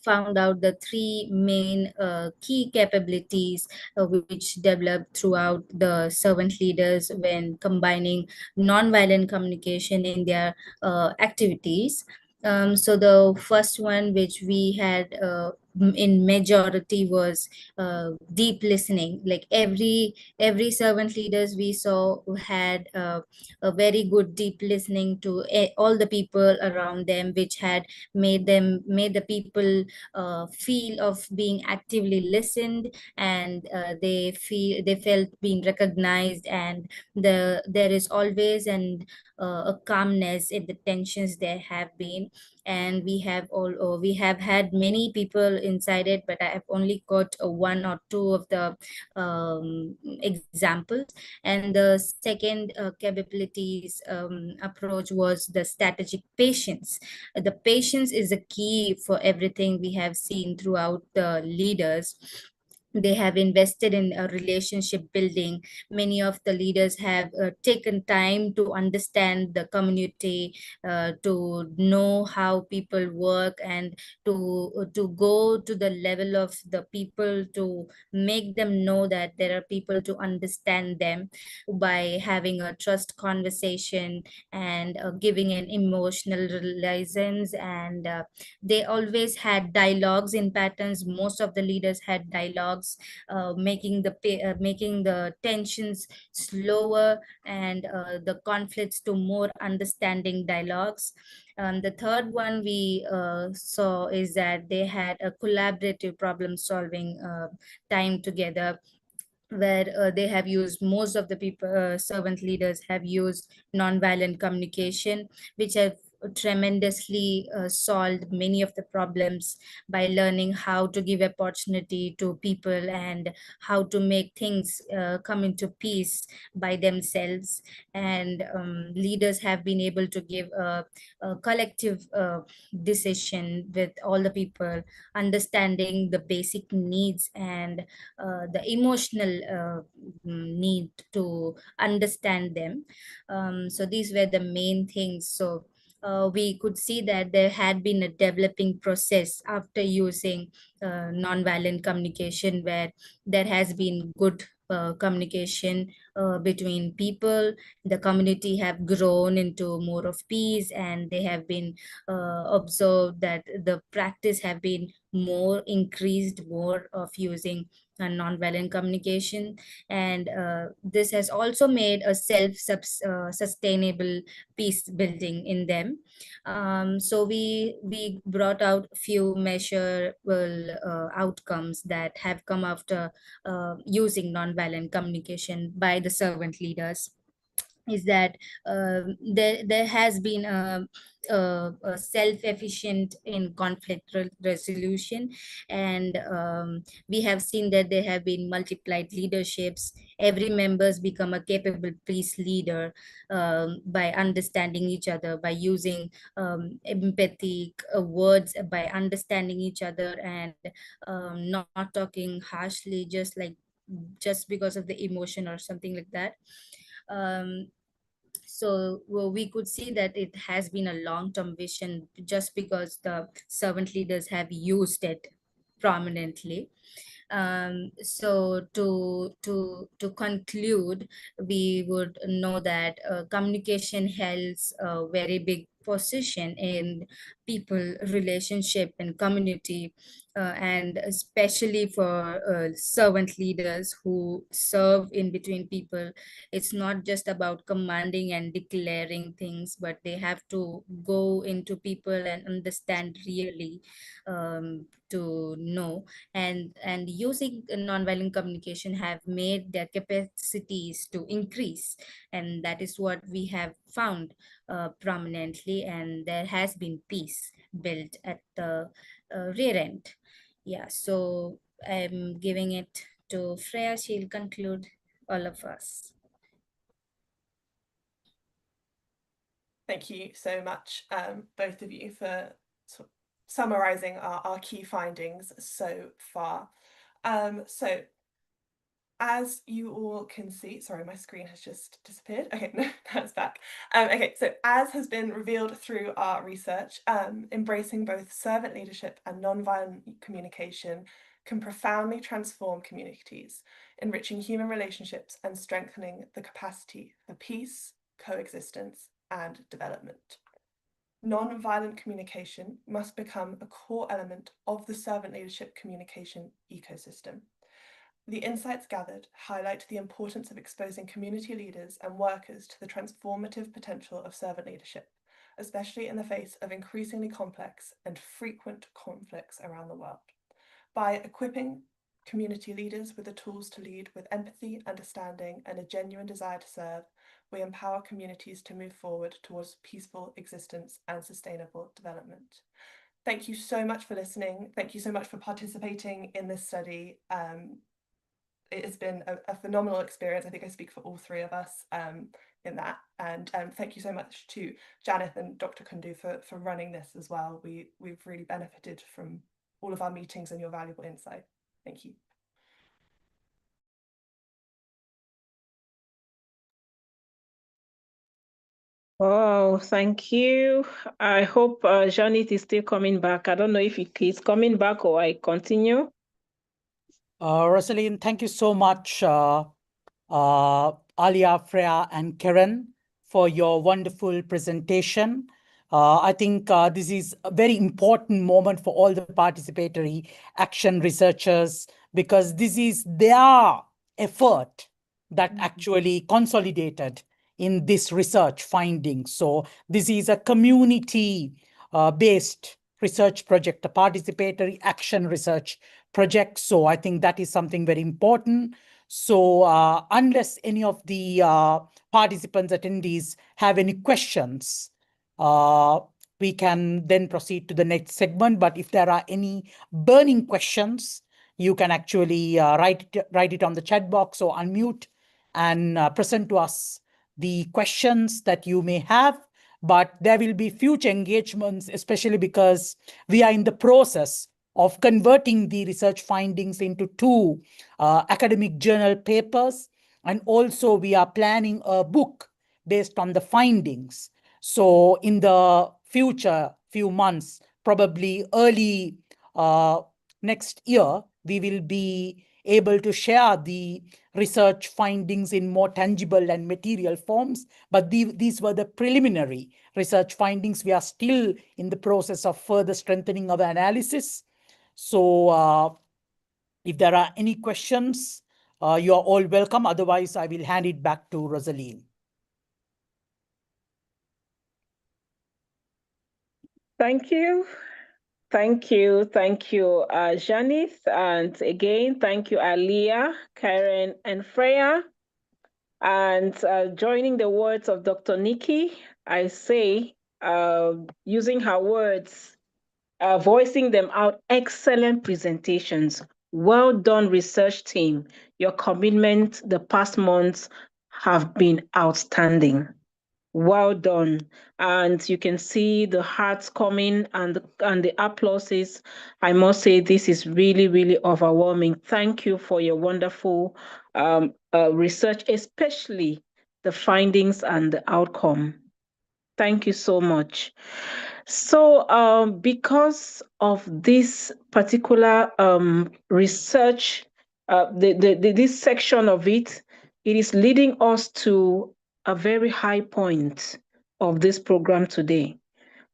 found out the three main key capabilities which developed throughout the servant leaders when combining nonviolent communication in their activities. So the first one which we had in majority was deep listening. Like every servant leaders we saw had a very good deep listening to all the people around them, which had made the people feel of being actively listened, and they felt being recognized, and there is always a calmness in the tensions there have been. And we have had many people inside it, but I have only got one or two of the examples. And the second capabilities approach was the strategic patience. The patience is a key for everything we have seen throughout the leaders. They have invested in a relationship building. Many of the leaders have taken time to understand the community, to know how people work, and to go to the level of the people, to make them know that there are people to understand them by having a trust conversation and giving an emotional license. And they always had dialogues in patterns. Most of the leaders had dialogues, making the tensions slower, and the conflicts to more understanding dialogues. The third one we saw is that they had a collaborative problem solving time together, where they have used, most of the people, servant leaders have used nonviolent communication, which have tremendously solved many of the problems by learning how to give opportunity to people and how to make things come into peace by themselves. And leaders have been able to give a collective decision with all the people, understanding the basic needs and the emotional need to understand them. So these were the main things. So we could see that there had been a developing process after using nonviolent communication, where there has been good communication between people. The community have grown into more of peace, and they have been observed that the practice have been more increased, more of using nonviolent communication. And this has also made a sustainable peace building in them. So we brought out few measurable outcomes that have come after using nonviolent communication by the servant leaders. is that there has been a self-efficient in conflict resolution, and we have seen that there have been multiplied leaderships. Every members become a capable peace leader by understanding each other, by using empathic words, by understanding each other, and not talking harshly just because of the emotion or something like that. So we could see that it has been a long-term vision just because the servant leaders have used it prominently. So to conclude, we would know that communication holds a very big position in people relationship and community, and especially for servant leaders who serve in between people. It's not just about commanding and declaring things, but they have to go into people and understand really, to know, and using nonviolent communication have made their capacities to increase, and that is what we have found prominently, and there has been peace built at the rear end. Yeah, so I'm giving it to Freya. She'll conclude all of us. Thank you so much, both of you, for summarizing our key findings so far. So as you all can see, sorry, my screen has just disappeared. Okay, no, that's back. Okay, so as has been revealed through our research, embracing both servant leadership and nonviolent communication can profoundly transform communities, enriching human relationships and strengthening the capacity for peace, coexistence, and development. Non-violent communication must become a core element of the servant leadership communication ecosystem. The insights gathered highlight the importance of exposing community leaders and workers to the transformative potential of servant leadership, especially in the face of increasingly complex and frequent conflicts around the world. By equipping community leaders with the tools to lead with empathy, understanding, and a genuine desire to serve, we empower communities to move forward towards peaceful existence and sustainable development. Thank you so much for listening. Thank you so much for participating in this study. It has been a phenomenal experience. I think I speak for all three of us in that. And thank you so much to Janeth and Dr. Kundu for running this as well. We've really benefited from all of our meetings and your valuable insight. Thank you. Oh, thank you. I hope Janeth is still coming back. I don't know if he's coming back or I continue. Rosaline, thank you so much, Alia, Freya, and Karen, for your wonderful presentation. I think this is a very important moment for all the participatory action researchers, because this is their effort that actually consolidated in this research findings. So this is a community-based research project, a participatory action research project. So I think that is something very important. So unless any of the participants, attendees have any questions, we can then proceed to the next segment. But if there are any burning questions, you can actually write it on the chat box or unmute and present to us the questions that you may have. But there will be future engagements, especially because we are in the process of converting the research findings into 2 academic journal papers. And also we are planning a book based on the findings. So in the future few months, probably early next year, we will be able to share the research findings in more tangible and material forms. But these were the preliminary research findings. We are still in the process of further strengthening our analysis. So if there are any questions, you are all welcome. Otherwise, I will hand it back to Rosaline. Thank you. Thank you. Thank you, Janeth. And again, thank you, Alia, Karen, and Freya. And joining the words of Dr. Nikki, I say, using her words, voicing them out, excellent presentations. Well done, research team. Your commitment the past months have been outstanding. Well done. And you can see the hearts coming and the applauses. I must say this is really, really overwhelming. Thank you for your wonderful research, especially the findings and the outcome. Thank you so much. So because of this particular research, this section of it, it is leading us to a very high point of this program today.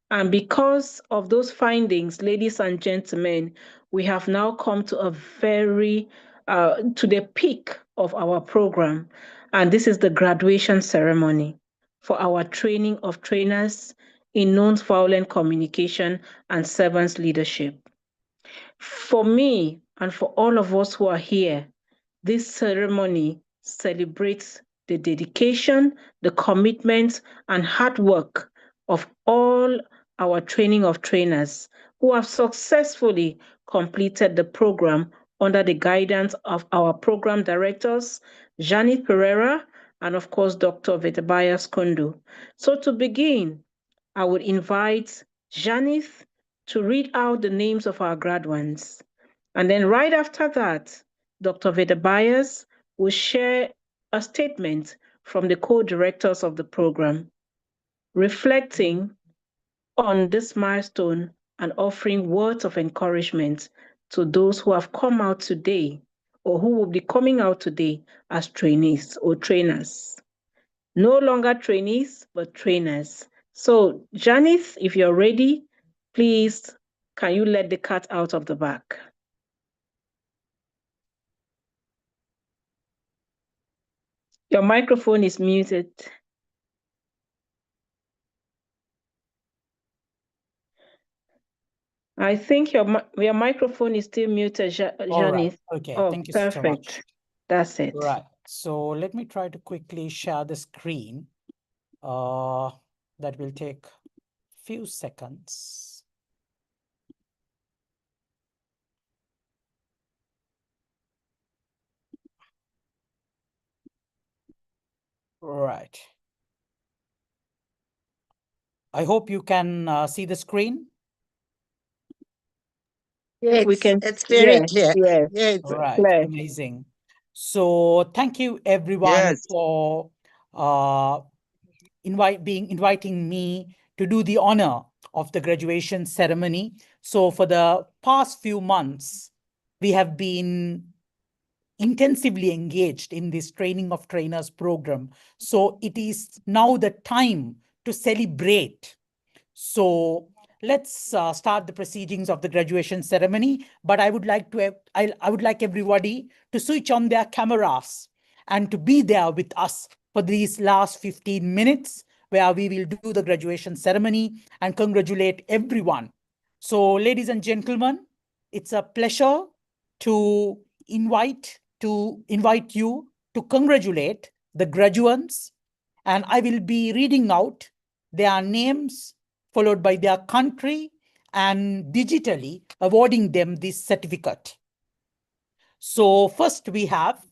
And because of those findings, ladies and gentlemen, we have now come to a to the peak of our program. And this is the graduation ceremony for our training of trainers in nonviolent communication and servants leadership. For me and for all of us who are here, this ceremony celebrates the dedication, the commitment, and hard work of all our training of trainers who have successfully completed the program under the guidance of our program directors, Jani Pereira, and of course, Dr. Vedabayas Kondo. So to begin, I would invite Janith to read out the names of our graduates. And then right after that, Dr. Vedabayas will share a statement from the co-directors of the program, reflecting on this milestone and offering words of encouragement to those who have come out today or who will be coming out today as trainees or trainers. No longer trainees, but trainers. So, Janice, if you're ready, please, can you let the cat out of the bag? Your microphone is muted. I think your microphone is still muted, Janice. All right. Okay. Oh, Thank you perfect. so much. That's it. Right. So let me try to quickly share the screen. That will take a few seconds. Right. I hope you can see the screen. Yes, We can. it's very Yes, clear. yes. Yes. Right. Clear. Amazing. So thank you everyone Yes. for inviting me to do the honor of the graduation ceremony. So for the past few months, we have been intensively engaged in this training of trainers program. So it is now the time to celebrate. So let's start the proceedings of the graduation ceremony. But I would like to I would like everybody to switch on their cameras and to be there with us for these last 15 minutes where we will do the graduation ceremony and congratulate everyone. So ladies and gentlemen, it's a pleasure to invite you to congratulate the graduates, and I will be reading out their names followed by their country and digitally awarding them this certificate. So first we have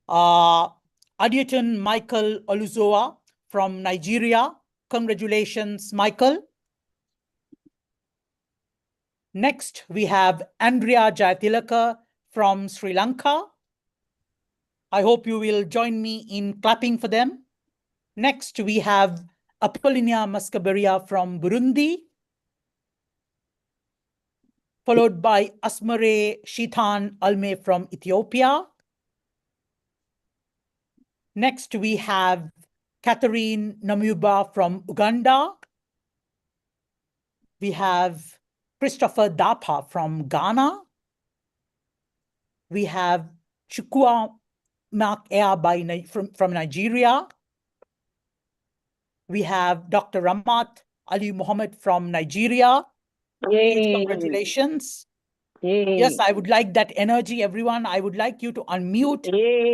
Adeoton Michael Oluzoa from Nigeria. Congratulations, Michael. Next, we have Andrea Jayatilaka from Sri Lanka. I hope you will join me in clapping for them. Next, we have Apollinia Mascaberia from Burundi, followed by Asmare Shitan Alme from Ethiopia. Next, we have Catherine Namuba from Uganda. We have Christopher Dapa from Ghana. We have Chukwu Mark Air from Nigeria. We have Dr. Ramat Ali Muhammad from Nigeria. Huge congratulations. Yay. Yes, I would like that energy, everyone. I would like you to unmute,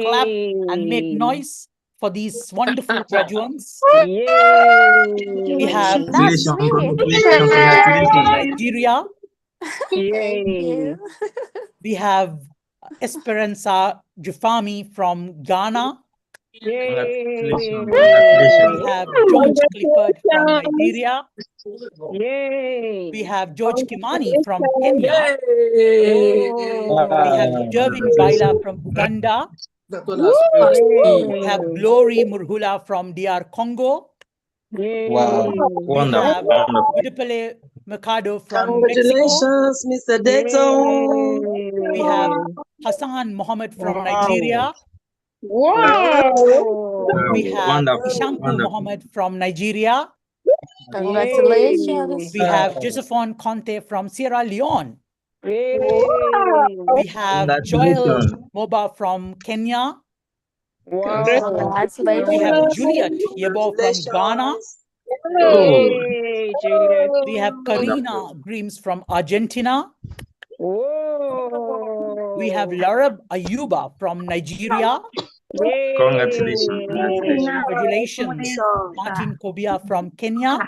clap, and make noise for these wonderful graduates. We have That's Congratulations from Nigeria. Yay. We have Esperanza Jufami from Ghana. Congratulations. We have George Clifford from Nigeria. Yay. We have George Kimani from Kenya. Yay. We have Dervin Baila from Uganda. We have Glory Murhula from DR Congo. Wow. We have Vidipale Mercado from Mexico. Congratulations, Mr. Dayton. We have Hassan Mohammed from Nigeria. We have Ishanku Mohammed from Nigeria. Congratulations. We have Josephine Conte from Sierra Leone. We have Joel Moba from Kenya. We have Juliet Yebo from Ghana. We have Karina Grimes from Argentina. We have Larab Ayuba from Nigeria. Congratulations. Congratulations, Martin Kobia from Kenya.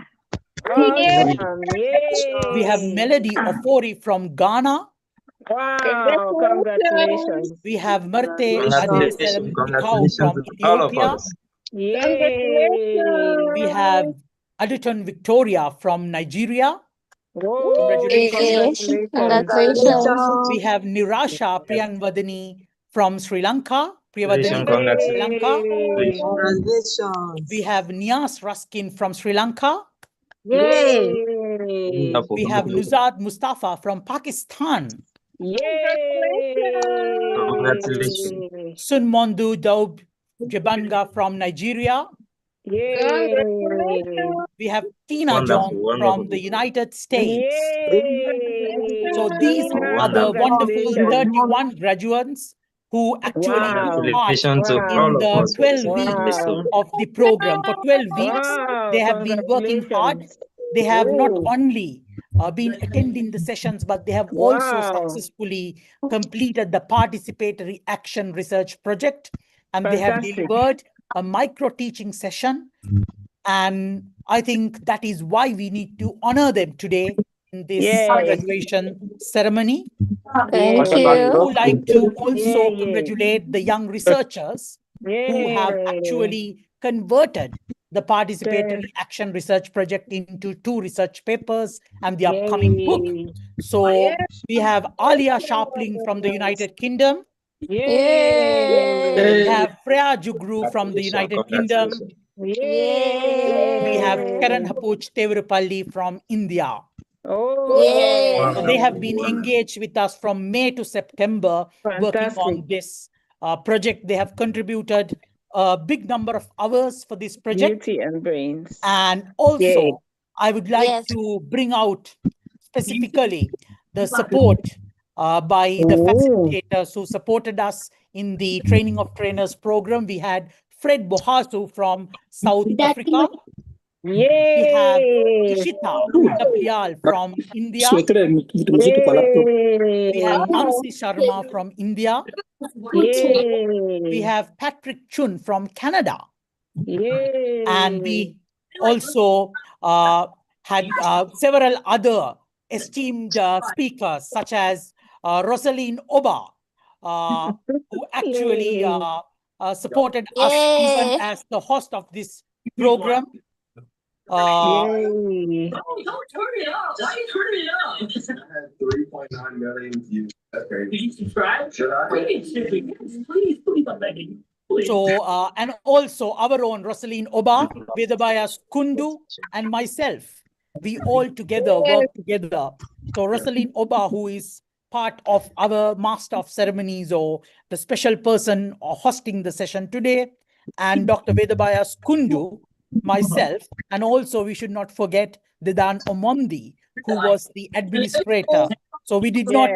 We have Melody Ofori from Ghana. Wow, congratulations. We have Marte Congratulations. Congratulations from to all of Ethiopia. us. We have Aduton Victoria from Nigeria. Congratulations. We have Nirasha Priyanvadini from Sri Lanka. Congratulations. Sri Lanka. Congratulations. We have Nias Raskin from Sri Lanka. Wonderful. We have Nuzad Mustafa from Pakistan. Congratulations. Sunmondu Daub Jebanga from Nigeria. We have Tina Jong from the United States. So these are the wonderful 31 graduates who actually took part in the 12 weeks of the program. For 12 weeks, they have been working hard. They have not only been attending the sessions, but they have also successfully completed the participatory action research project, and they have delivered a micro teaching session. And I think that is why we need to honor them today in this graduation ceremony. Thank I you. would like to also congratulate the young researchers who have actually converted the participatory action research project into 2 research papers and the upcoming book. So we have Alia Sharpling from the United Kingdom. We have Freya Jugru from the United Kingdom. We have Karan Hapuch Tevrupalli from India. So they have been engaged with us from May to September working on this project. They have contributed a big number of hours for this project. Beauty and brains. And also, I would like to bring out specifically the support by the facilitators who supported us in the Training of Trainers program. We had Fred Bohasu from South Africa. We have Ishita Tapial from India. We have Mansi Sharma from India. We have Patrick Chun from Canada. And we also had several other esteemed speakers, such as Rosaline Oba, who actually supported us even as the host of this program. Don't turn me up. Why are you turning me up? I had 3.9 million views. That's crazy. Did you subscribe? Should I? Please, I'm begging. So, and also our own Rosaline Oba, Vedabayas Kundu, and myself, we all together work together. So Rosaline Oba, who is part of our Master of Ceremonies or the special person hosting the session today, and Dr. Vedabayas Kundu, myself, and also we should not forget Didan Omondi, who was the administrator. So we did not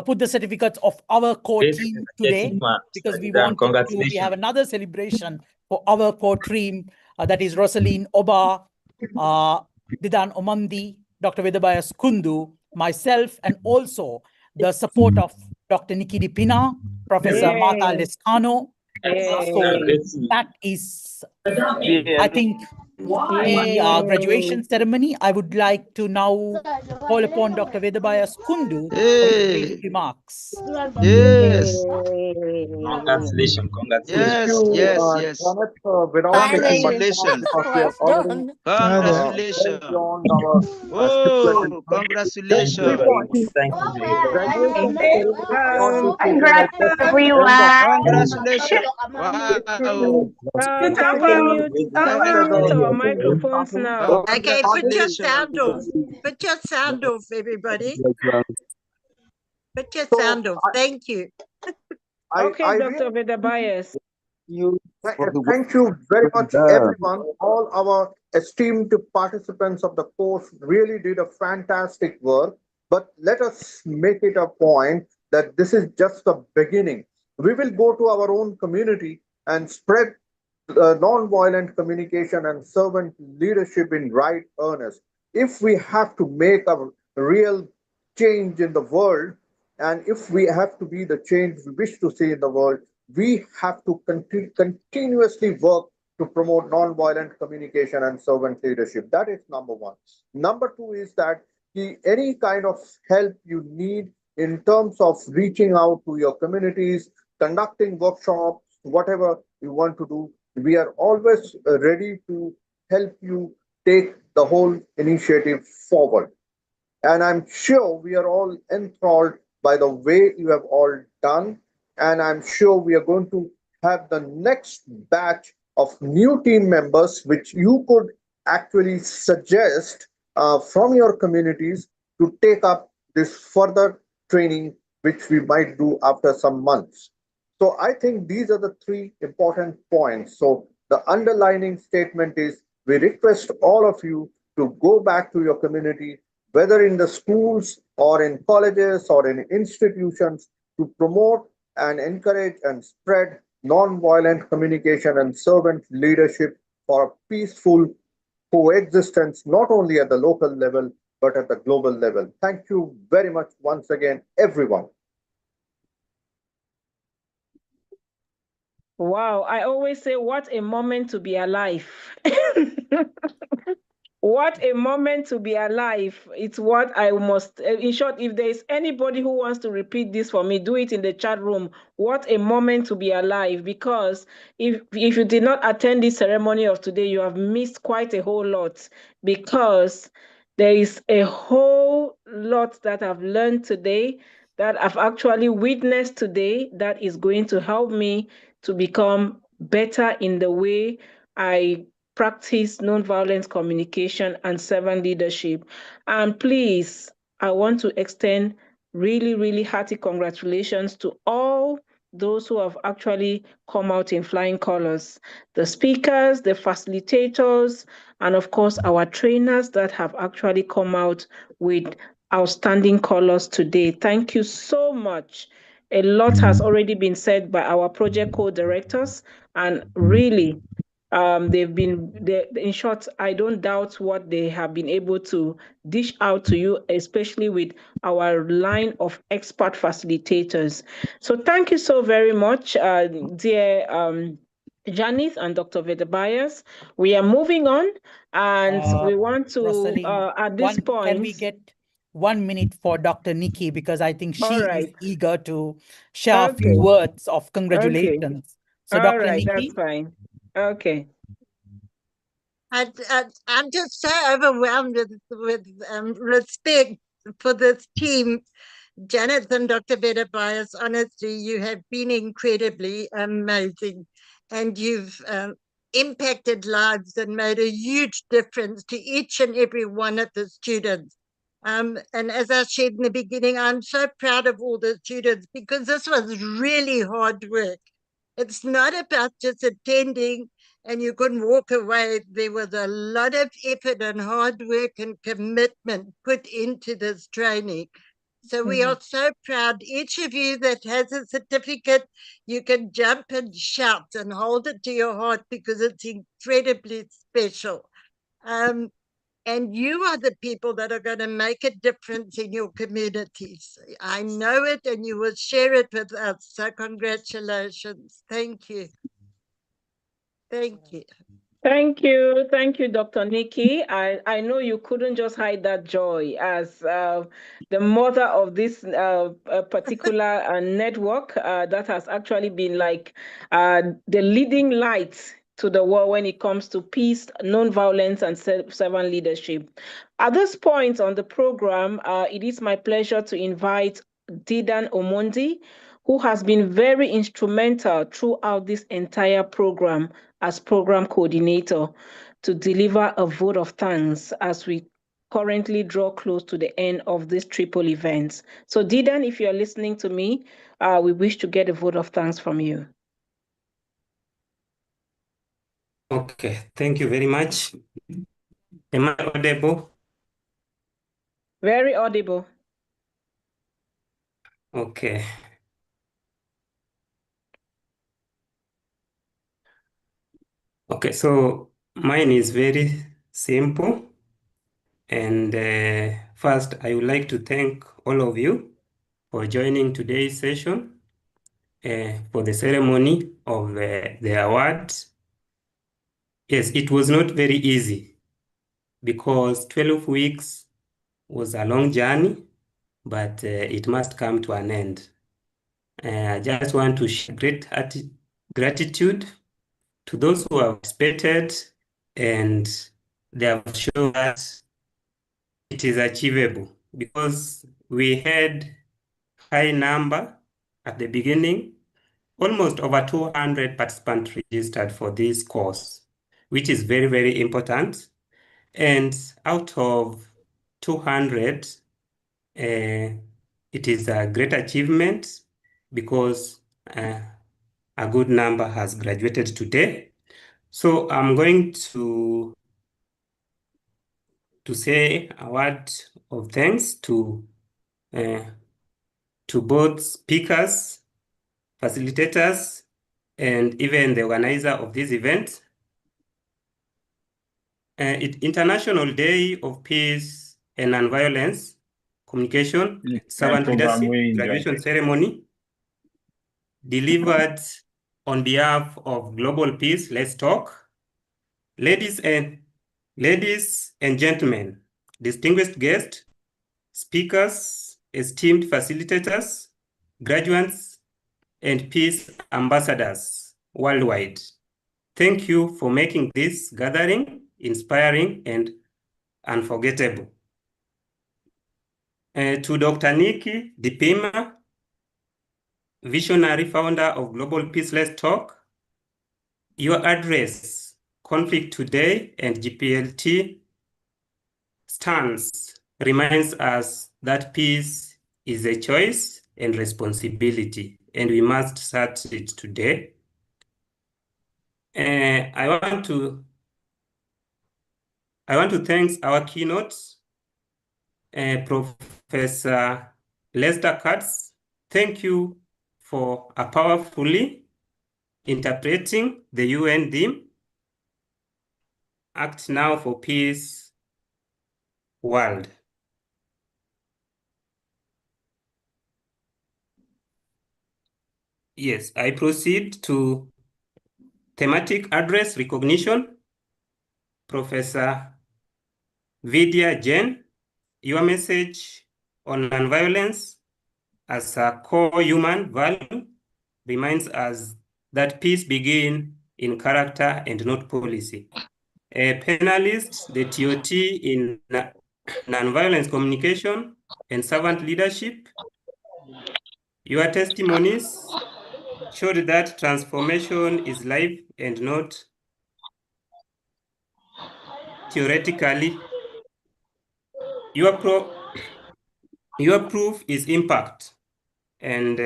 put the certificates of our core team today because we wanted to, we have another celebration for our core team, that is Rosaline Oba, Didan Omondi, Dr. Vedabayas Kundu, myself, and also the support of Dr. Nikki Di Pina, Professor Martha Lescano, So that is, I think, the graduation ceremony. I would like to now call upon Dr. Vedabayas Kundu for his brief remarks. Yes. Congratulations. Yes, Thank you, yes, yes. Janet, without taking much time Congratulations. because we are already well Congratulations. beyond our stipulated Oh, time. Just 3 congratulations. points. Graduation ceremony cannot be taken as Congrats, just an end of everyone. Congratulations. ceremony. Wow. Can we mute? Can we mute our microphones now? Okay, put your Congratulations. sound off. Put your sound off, everybody. Put your sound off. Thank you. Okay, Dr. Vedabayas. Thank you very much, everyone. All our esteemed participants of the course really did a fantastic work. But let us make it a point that this is just the beginning. We will go to our own community and spread non-violent communication and servant leadership in right earnest. If we have to make a real change in the world, and if we have to be the change we wish to see in the world, we have to continuously work to promote non-violent communication and servant leadership. That is number one. Number two is that any kind of help you need in terms of reaching out to your communities, conducting workshops, whatever you want to do, we are always ready to help you take the whole initiative forward. And I'm sure we are all enthralled by the way you have all done. And I'm sure we are going to have the next batch of new team members, which you could actually suggest from your communities to take up this further training, which we might do after some months. So I think these are the three important points. So the underlining statement is we request all of you to go back to your community, whether in the schools or in colleges or in institutions, to promote and encourage and spread non-violent communication and servant leadership for a peaceful coexistence, not only at the local level, but at the global level. Thank you very much once again, everyone. Wow, I always say, what a moment to be alive. What a moment to be alive. It's what I must, in short, if there is anybody who wants to repeat this for me, do it in the chat room. What a moment to be alive, because if you did not attend this ceremony of today, you have missed quite a whole lot, because there is a whole lot that I've learned today, that I've actually witnessed today, that is going to help me to become better in the way I practice nonviolent communication and servant leadership. And please, I want to extend really, really hearty congratulations to all those who have actually come out in flying colors, the speakers, the facilitators, and of course, our trainers that have actually come out with outstanding colors today. Thank you so much. A lot has already been said by our project co-directors, and really, in short, I don't doubt what they have been able to dish out to you, especially with our line of expert facilitators. So thank you so very much, dear Janice and Dr. Vedabayas. We are moving on, and we want to, Rosalie, at this point. Can we get 1 minute for Dr. Nikki, because I think she is eager to share a few words of congratulations. So All Dr. right, Nikki. that's fine. Okay. I'm just so overwhelmed with respect for this team. Janet and Dr. Vedabayas, honestly, you have been incredibly amazing, and you've impacted lives and made a huge difference to each and every one of the students. And as I said in the beginning, I'm so proud of all the students, because this was really hard work. It's not about just attending and you can walk away. There was a lot of effort and hard work and commitment put into this training. So we are so proud. Each of you that has a certificate, you can jump and shout and hold it to your heart, because it's incredibly special. And you are the people that are going to make a difference in your communities. I know it, and you will share it with us. So congratulations. Thank you. Thank you. Thank you, Dr. Nikki. I know you couldn't just hide that joy as the mother of this particular network that has actually been like the leading light to the world when it comes to peace, nonviolence, and servant leadership. At this point on the program, it is my pleasure to invite Didan Omondi, who has been very instrumental throughout this entire program as program coordinator, to deliver a vote of thanks as we currently draw close to the end of this triple events. So Didan, if you're listening to me, we wish to get a vote of thanks from you. Okay, thank you very much. Am I audible? Very audible. Okay. Okay, so mine is very simple. And first, I would like to thank all of you for joining today's session for the ceremony of the awards. Yes, it was not very easy because 12 weeks was a long journey, but it must come to an end. I just want to share great gratitude to those who have participated, and they have shown that it is achievable because we had high number at the beginning, almost over 200 participants registered for this course, which is very, very important. And out of 200, it is a great achievement because a good number has graduated today. So I'm going to say a word of thanks to both speakers, facilitators, and even the organizer of this event. International Day of Peace and Nonviolence Communication, Servant Leadership Graduation Ceremony, delivered on behalf of Global Peace. Let's talk. Ladies and gentlemen, distinguished guests, speakers, esteemed facilitators, graduates, and peace ambassadors worldwide. Thank you for making this gathering inspiring and unforgettable. To Dr. Nikki Dipima, visionary founder of Global Peace Let's Talk, your address, Conflict Today and GPLT stance reminds us that peace is a choice and responsibility, and we must start it today. I want to thank our keynote, Professor Lester Katz. Thank you for powerfully interpreting the UN theme, Act Now for Peace World. Yes, I proceed to thematic address recognition. Professor Vidya Jain, your message on nonviolence as a core human value reminds us that peace begins in character and not policy. A panelist, the TOT in nonviolence communication and servant leadership, your testimonies showed that transformation is live and not theoretically. Your proof is impact, and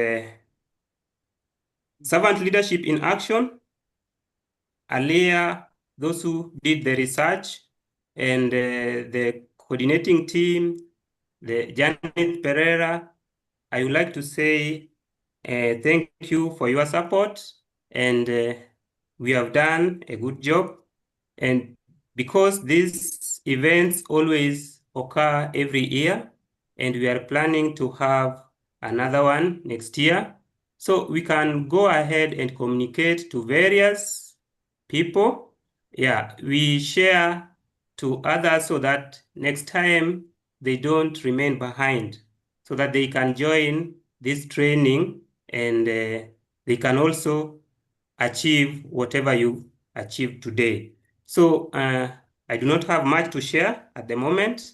servant leadership in action. Alea, those who did the research, and the coordinating team, the Janet Pereira, I would like to say thank you for your support, and we have done a good job. And because this events always occur every year, and we are planning to have another one next year. So we can go ahead and communicate to various people. Yeah, we share to others so that next time they don't remain behind, so that they can join this training and they can also achieve whatever you achieved today. So I do not have much to share at the moment.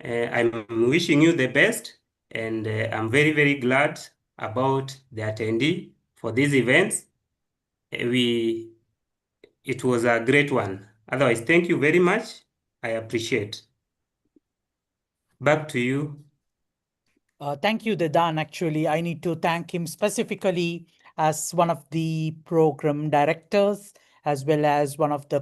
I'm wishing you the best, and I'm very, very glad about the attendee for these events. It was a great one. Otherwise, thank you very much. I appreciate. Back to you. Thank you, Dedan. Actually, I need to thank him specifically as one of the program directors, as well as one of the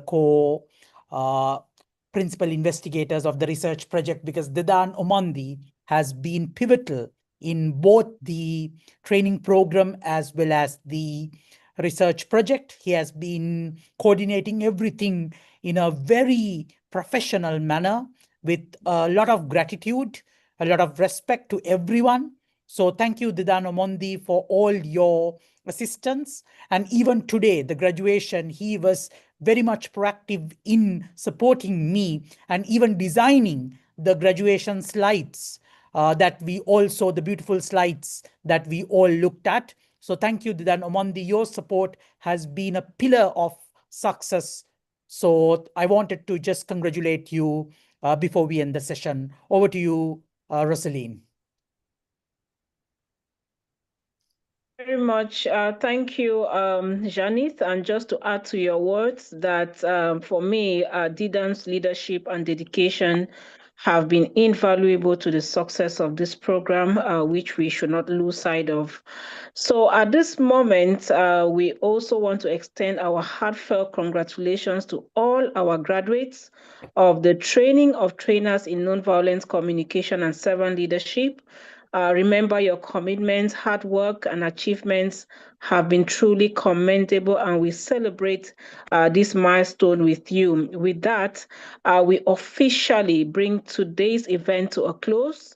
principal investigators of the research project, because Dedan Omondi has been pivotal in both the training program as well as the research project. He has been coordinating everything in a very professional manner with a lot of gratitude, a lot of respect to everyone. So thank you, Dedan Omondi, for all your assistance. And even today, the graduation, he was very much proactive in supporting me and even designing the graduation slides that we all saw, the beautiful slides that we all looked at. So thank you, Dedan Omondi. Your support has been a pillar of success. So I wanted to just congratulate you before we end the session. Over to you, Rosaline. Very much. Thank you, Janice. And just to add to your words, that for me, Dedan's leadership and dedication have been invaluable to the success of this program, which we should not lose sight of. So at this moment, we also want to extend our heartfelt congratulations to all our graduates of the Training of Trainers in Nonviolent Communication and Servant Leadership. Remember, your commitments, hard work, and achievements have been truly commendable, and we celebrate this milestone with you. With that, we officially bring today's event to a close.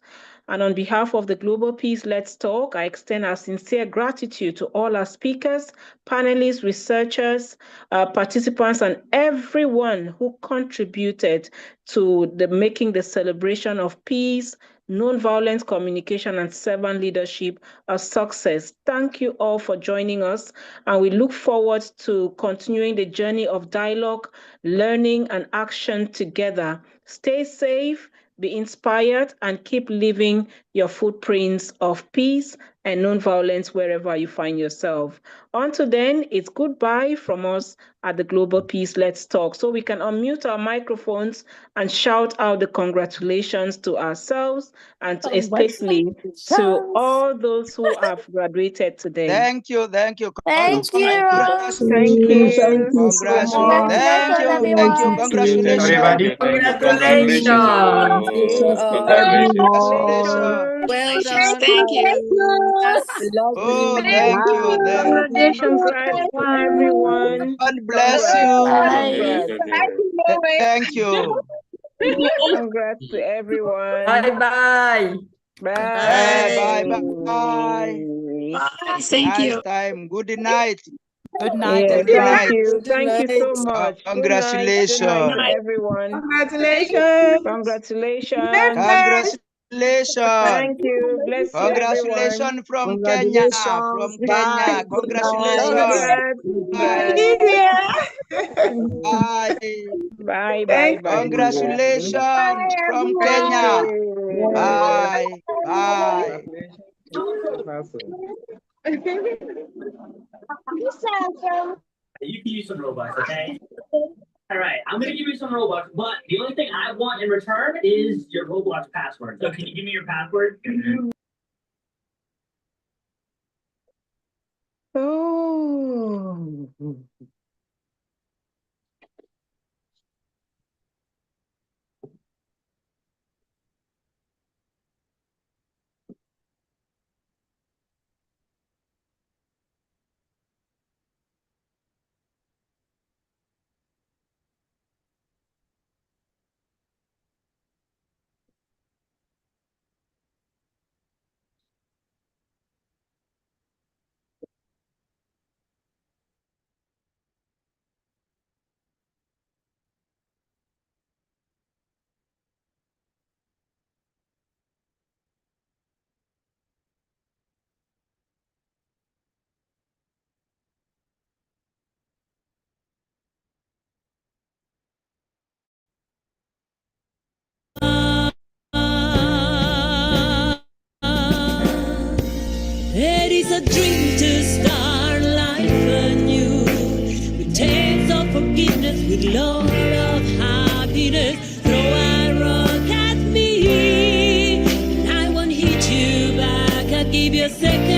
And on behalf of the Global Peace Let's Talk, I extend our sincere gratitude to all our speakers, panelists, researchers, participants, and everyone who contributed to making the celebration of peace, nonviolent communication, and servant leadership a success. Thank you all for joining us, and we look forward to continuing the journey of dialogue, learning, and action together. Stay safe, be inspired, and keep leaving your footprints of peace and nonviolence wherever you find yourself. Until then, it's goodbye from us at the Global Peace Let's Talk. So we can unmute our microphones and shout out the congratulations to ourselves and especially to all those who have graduated today. Thank you. Thank you. Congrats. Thank you. Congrats. So much. Thank you. Congratulations. Everybody. Congratulations. Well done. Thank you. Yes. Oh, thank you. Congrats, everyone. God bless you. Congrats. Thank you. Congrats to everyone. Bye-bye. Bye. Bye. Thank you. Nice time. Good night. Good night, Yeah, Good everyone. thank night. you. Thank you so much. Congratulations. Good night to everyone. Congratulations. Congratulations. Congratulations. Thank you. Bless you, everyone. Congratulations from Kenya. From Kenya. Congratulations. Congrats. Bye. Bye, bye, bye. Congratulations from Kenya. Bye. Bye. You can use some robots, okay? All right, I'm gonna give you some Robux, but the only thing I want in return is your Roblox password. So can you give me your password? Oh. give you a second